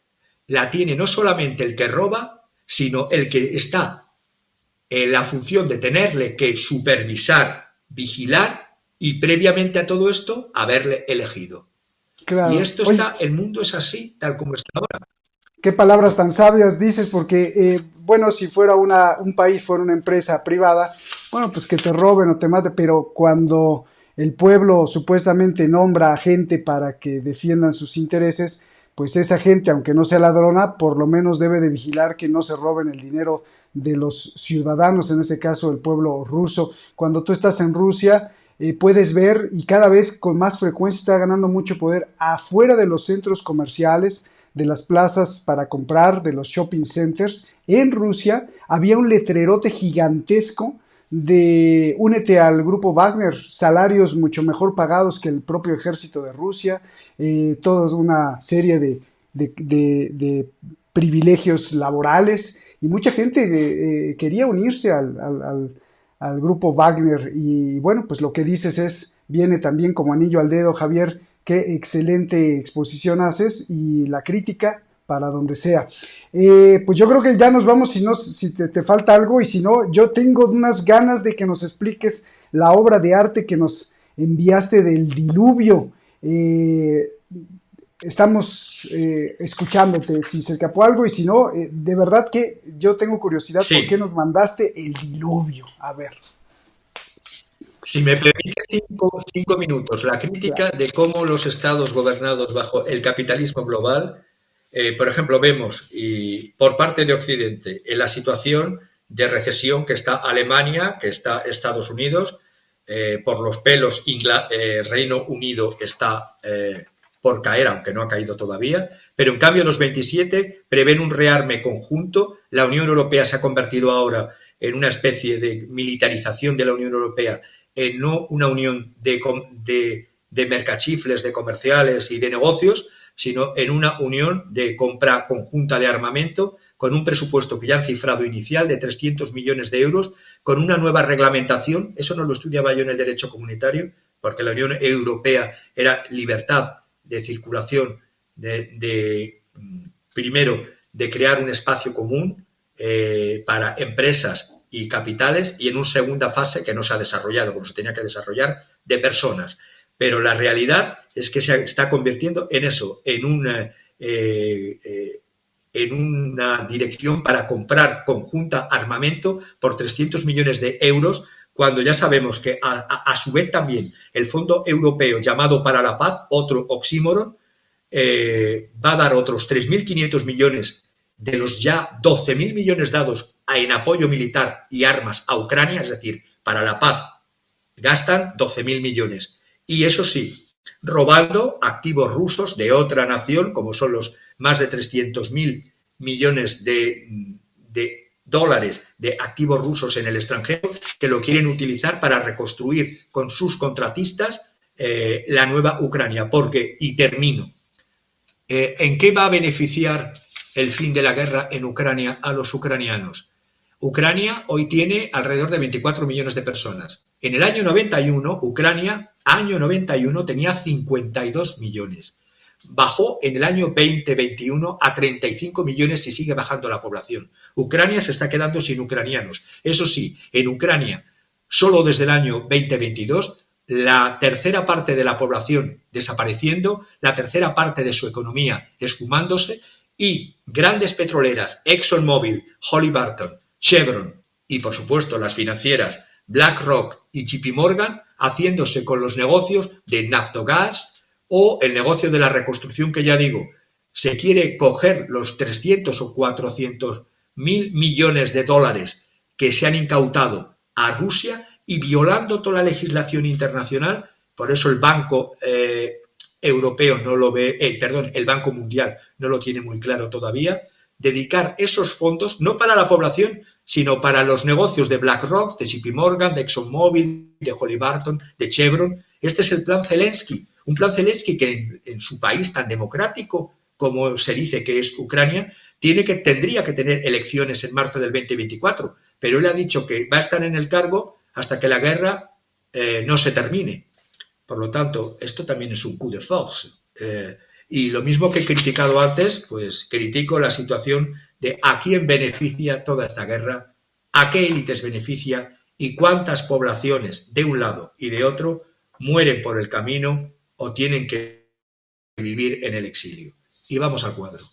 la tiene no solamente el que roba, sino el que está en la función de tenerle que supervisar, vigilar y previamente a todo esto haberle elegido. Claro. Y esto está, el mundo es así, tal como está ahora. Qué palabras tan sabias dices, porque, bueno, si fuera un país, fuera una empresa privada, bueno, pues que te roben o te maten, pero cuando el pueblo supuestamente nombra a gente para que defiendan sus intereses, pues esa gente, aunque no sea ladrona, por lo menos debe de vigilar que no se roben el dinero de los ciudadanos, en este caso el pueblo ruso. Cuando tú estás en Rusia, puedes ver, y cada vez con más frecuencia está ganando mucho poder, afuera de los centros comerciales, de las plazas para comprar, de los shopping centers, en Rusia había un letrerote gigantesco de únete al grupo Wagner, salarios mucho mejor pagados que el propio ejército de Rusia, toda una serie de privilegios laborales, y mucha gente quería unirse a al grupo Wagner. Y bueno, pues lo que dices viene también como anillo al dedo, Javier. Qué excelente exposición haces y la crítica para donde sea. Pues yo creo que ya nos vamos, si te falta algo, y si no, yo tengo unas ganas de que nos expliques la obra de arte que nos enviaste del diluvio. Estamos escuchándote, si se escapó algo, y si no, de verdad que yo tengo curiosidad, Sí. ¿por qué nos mandaste el diluvio? A ver. Si me permites 5 minutos, la crítica de cómo los estados gobernados bajo el capitalismo global, por ejemplo, vemos y por parte de Occidente en la situación de recesión que está Alemania, que está Estados Unidos, por los pelos Reino Unido está por caer, aunque no ha caído todavía, pero en cambio los 27 prevén un rearme conjunto. La Unión Europea se ha convertido ahora en una especie de militarización de la Unión Europea, no una unión de mercachifles, de comerciales y de negocios, sino en una unión de compra conjunta de armamento, con un presupuesto que ya han cifrado inicial de 300 millones de euros, con una nueva reglamentación. Eso no lo estudiaba yo en el derecho comunitario, porque la Unión Europea era libertad de circulación, primero, de crear un espacio común para empresas y capitales, y en una segunda fase que no se ha desarrollado como se tenía que desarrollar, de personas. Pero la realidad es que se está convirtiendo en eso, en una dirección para comprar conjunta armamento por 300 millones de euros, cuando ya sabemos que a su vez también el Fondo Europeo llamado para la Paz, otro oxímoron, va a dar otros 3.500 millones de los ya 12.000 millones dados en apoyo militar y armas a Ucrania, es decir, para la paz, gastan 12.000 millones. Y eso sí, robando activos rusos de otra nación, como son los más de 300.000 millones de dólares de activos rusos en el extranjero, que lo quieren utilizar para reconstruir con sus contratistas la nueva Ucrania. Porque, y termino, ¿en qué va a beneficiar el fin de la guerra en Ucrania a los ucranianos? Ucrania hoy tiene alrededor de 24 millones de personas. En el año 91, Ucrania, año 91, tenía 52 millones. Bajó en el año 2021 a 35 millones y sigue bajando la población. Ucrania se está quedando sin ucranianos. Eso sí, en Ucrania, solo desde el año 2022, la tercera parte de la población desapareciendo, la tercera parte de su economía esfumándose, y grandes petroleras, ExxonMobil, Halliburton, Chevron y, por supuesto, las financieras BlackRock y JP Morgan haciéndose con los negocios de Naftogás o el negocio de la reconstrucción, que ya digo, se quiere coger los 300 o 400 mil millones de dólares que se han incautado a Rusia y violando toda la legislación internacional. Por eso el Banco Europeo no lo ve, el Banco Mundial no lo tiene muy claro todavía, dedicar esos fondos no para la población, sino para los negocios de BlackRock, de JP Morgan, de ExxonMobil, de Halliburton, de Chevron. Este es el plan Zelensky, un plan Zelensky que en su país tan democrático como se dice que es Ucrania, tendría que tener elecciones en marzo del 2024, pero él ha dicho que va a estar en el cargo hasta que la guerra no se termine. Por lo tanto, esto también es un coup de force. Y lo mismo que he criticado antes, pues critico la situación de a quién beneficia toda esta guerra, a qué élites beneficia y cuántas poblaciones de un lado y de otro mueren por el camino o tienen que vivir en el exilio. Y vamos al cuadro.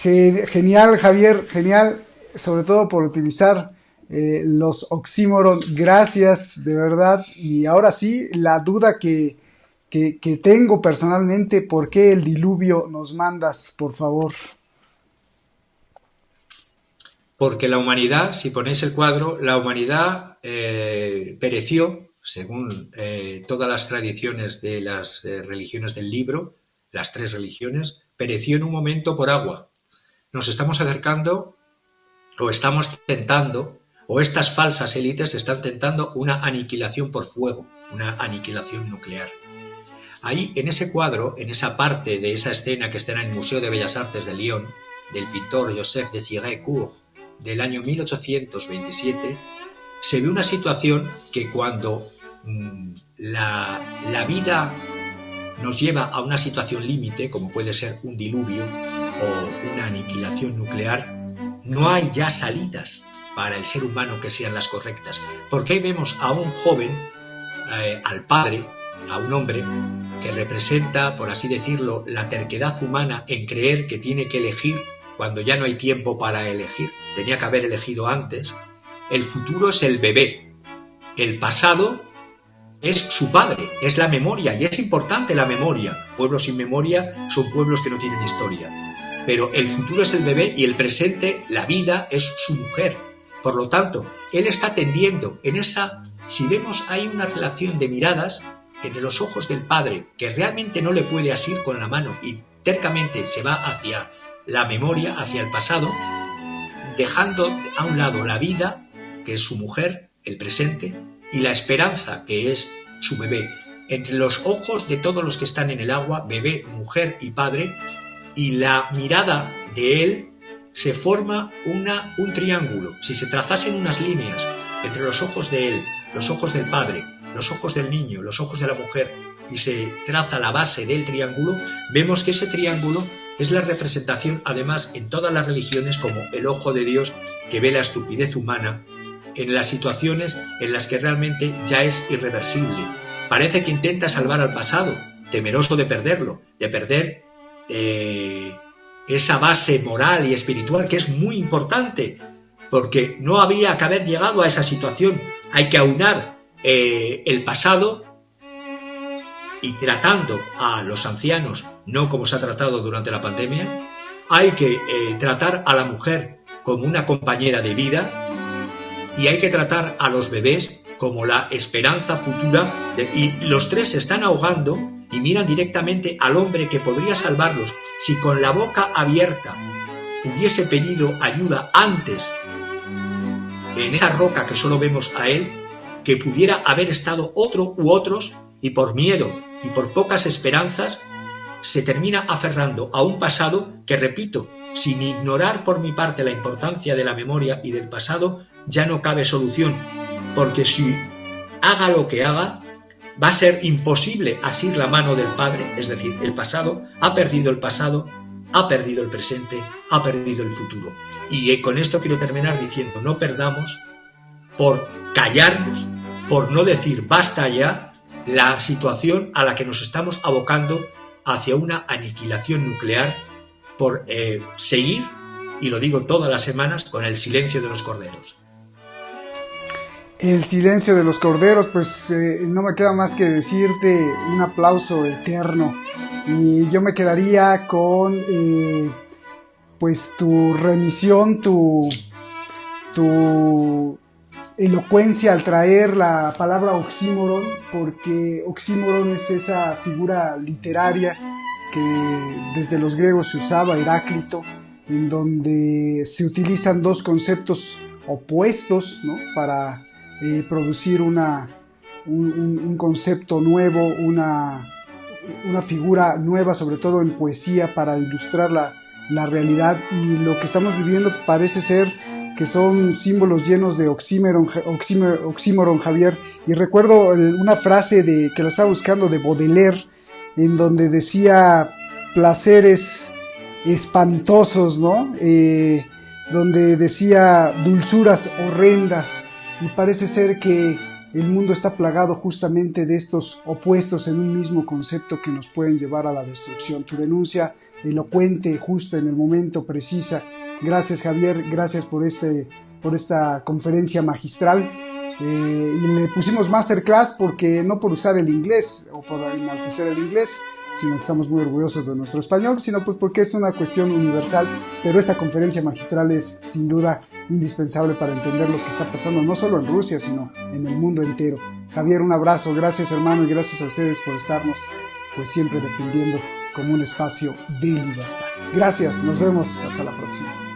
Genial, Javier, genial, sobre todo por utilizar los oxímoron. Gracias, de verdad. Y ahora sí, la duda que tengo personalmente, ¿por qué el diluvio nos mandas, por favor? Porque la humanidad, si ponéis el cuadro, la humanidad pereció, según todas las tradiciones de las religiones del libro, las 3 religiones, pereció en un momento por agua. Nos estamos acercando o estamos tentando, o estas falsas élites están tentando una aniquilación por fuego, una aniquilación nuclear. Ahí, en ese cuadro, en esa parte de esa escena que está en el Museo de Bellas Artes de Lyon, del pintor Joseph Désiré Court, del año 1827, se ve una situación que cuando la vida nos lleva a una situación límite, como puede ser un diluvio o una aniquilación nuclear, no hay ya salidas para el ser humano que sean las correctas. Porque ahí vemos a un joven, al padre, a un hombre que representa, por así decirlo, la terquedad humana en creer que tiene que elegir cuando ya no hay tiempo para elegir. Tenía que haber elegido antes. El futuro es el bebé. El pasado es su padre, es la memoria, y es importante la memoria. Pueblos sin memoria son pueblos que no tienen historia. Pero el futuro es el bebé y el presente, la vida, es su mujer. Por lo tanto, él está tendiendo en esa... Si vemos, hay una relación de miradas entre los ojos del padre, que realmente no le puede asir con la mano y tercamente se va hacia la memoria, hacia el pasado, dejando a un lado la vida, que es su mujer, el presente, y la esperanza, que es su bebé. Entre los ojos de todos los que están en el agua, bebé, mujer y padre, y la mirada de él se forma un triángulo. Si se trazasen unas líneas entre los ojos de él, los ojos del padre, los ojos del niño, los ojos de la mujer, y se traza la base del triángulo, vemos que ese triángulo es la representación, además, en todas las religiones, como el ojo de Dios que ve la estupidez humana en las situaciones en las que realmente ya es irreversible. Parece que intenta salvar al pasado, temeroso de perderlo, de perder esa base moral y espiritual que es muy importante, porque no había que haber llegado a esa situación. Hay que aunar el pasado y tratando a los ancianos no como se ha tratado durante la pandemia. Hay que tratar a la mujer como una compañera de vida y hay que tratar a los bebés como la esperanza futura y los tres se están ahogando y miran directamente al hombre que podría salvarlos si con la boca abierta hubiese pedido ayuda antes en esa roca que solo vemos a él, que pudiera haber estado otro u otros, y por miedo y por pocas esperanzas se termina aferrando a un pasado que, repito, sin ignorar por mi parte la importancia de la memoria y del pasado, ya no cabe solución, porque si haga lo que haga, va a ser imposible asir la mano del padre, es decir, el pasado, ha perdido el pasado, ha perdido el presente, ha perdido el futuro. Y con esto quiero terminar diciendo, no perdamos, por callarnos, por no decir basta ya, la situación a la que nos estamos abocando hacia una aniquilación nuclear, por seguir, y lo digo todas las semanas, con el silencio de los corderos. El silencio de los corderos, pues no me queda más que decirte un aplauso eterno. Y yo me quedaría con pues tu remisión, tu elocuencia al traer la palabra oxímoron, porque oxímoron es esa figura literaria que desde los griegos se usaba, Heráclito, en donde se utilizan dos conceptos opuestos, ¿no?, para producir un concepto nuevo, una figura nueva, sobre todo en poesía, para ilustrar la realidad. Y lo que estamos viviendo parece ser que son símbolos llenos de oxímoron, Javier. Y recuerdo una frase que la estaba buscando, de Baudelaire, en donde decía placeres espantosos, ¿no? Donde decía dulzuras horrendas. Y parece ser que el mundo está plagado justamente de estos opuestos en un mismo concepto que nos pueden llevar a la destrucción. Tu denuncia elocuente, justa, en el momento, precisa. Gracias, Javier, gracias por esta conferencia magistral. Y le pusimos masterclass porque no por usar el inglés o por enaltecer el inglés, sino que estamos muy orgullosos de nuestro español, sino pues porque es una cuestión universal. Pero esta conferencia magistral es sin duda indispensable para entender lo que está pasando no solo en Rusia, sino en el mundo entero. Javier, un abrazo, gracias, hermano, y gracias a ustedes por estarnos pues siempre defendiendo como un espacio de libertad. Gracias, nos vemos, hasta la próxima.